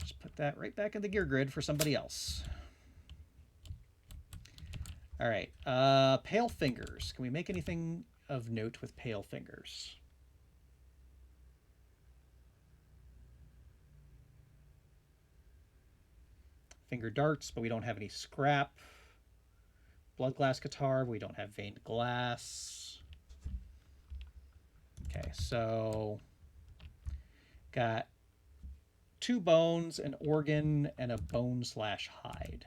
Speaker 1: Just put that right back in the gear grid for somebody else. All right, pale fingers. Can we make anything of note with pale fingers? Finger darts, but we don't have any scrap. Blood glass guitar, we don't have veined glass. Okay, so got 2 bones, an organ, and a bone/hide.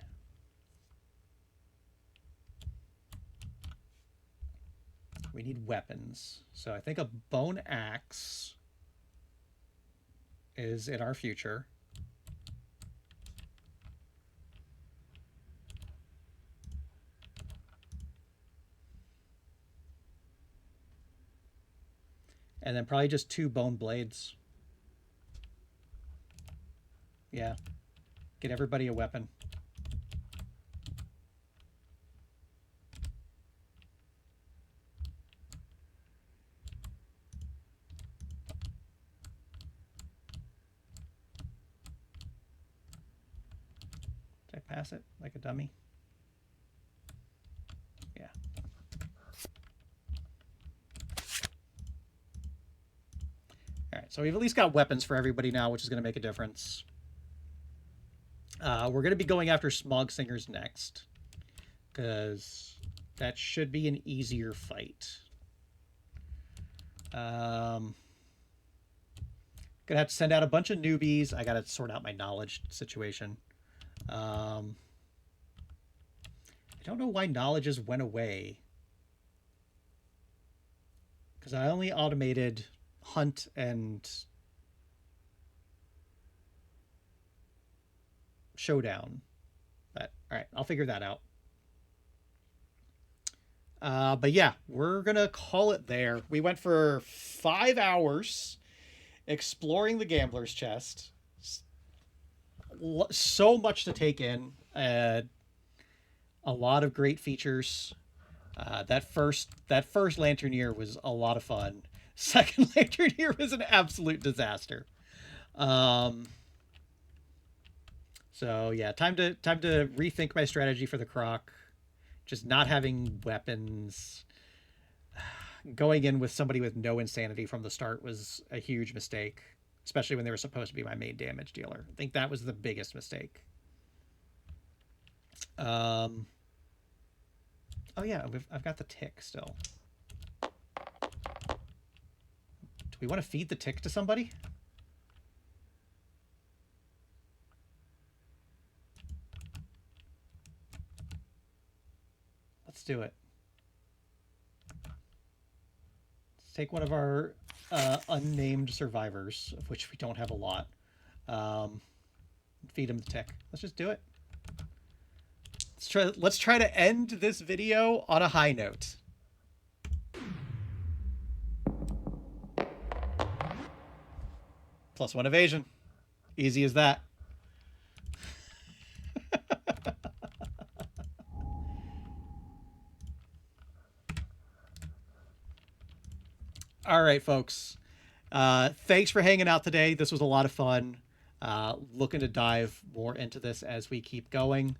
Speaker 1: We need weapons. So I think a bone axe is in our future. And then probably just 2 bone blades. Yeah. Get everybody a weapon. Did I pass it like a dummy? Yeah. All right, so we've at least got weapons for everybody now, which is going to make a difference. We're going to be going after Smog Singers next, because that should be an easier fight. Gonna have to send out a bunch of newbies. I gotta sort out my knowledge situation. I don't know why knowledges went away, because I only automated hunt and showdown. But all right, I'll figure that out. But yeah, we're gonna call it there. We went for 5 hours exploring the gambler's chest. So much to take in. A lot of great features. That first Lanterneer was a lot of fun. Second Lanterneer was an absolute disaster. So yeah, time to rethink my strategy for the Croc. Just not having weapons. Going in with somebody with no insanity from the start was a huge mistake, especially when they were supposed to be my main damage dealer. I think that was the biggest mistake. Oh yeah, I've got the tick still. Do we want to feed the tick to somebody? Let's do it. Let's take one of our unnamed survivors, of which we don't have a lot. Feed him the tick. Let's just do it. Let's try to end this video on a high note. +1 evasion. Easy as that. All right, folks. Thanks for hanging out today. This was a lot of fun. Looking to dive more into this as we keep going.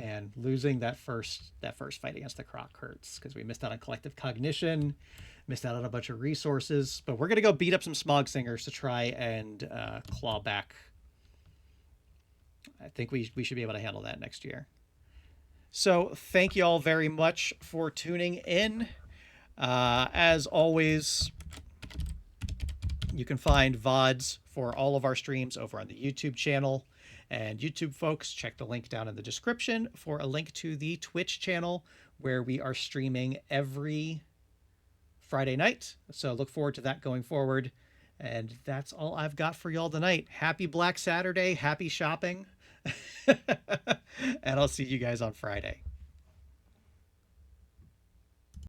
Speaker 1: And losing that first fight against the Croc hurts because we missed out on collective cognition, missed out on a bunch of resources. But we're gonna go beat up some Smog Singers to try and claw back. I think we should be able to handle that next year. So thank you all very much for tuning in. As always, you can find VODs for all of our streams over on the YouTube channel. And YouTube folks, check the link down in the description for a link to the Twitch channel where we are streaming every Friday night. So look forward to that going forward. And that's all I've got for y'all tonight. Happy Black Saturday. Happy shopping. And I'll see you guys on Friday.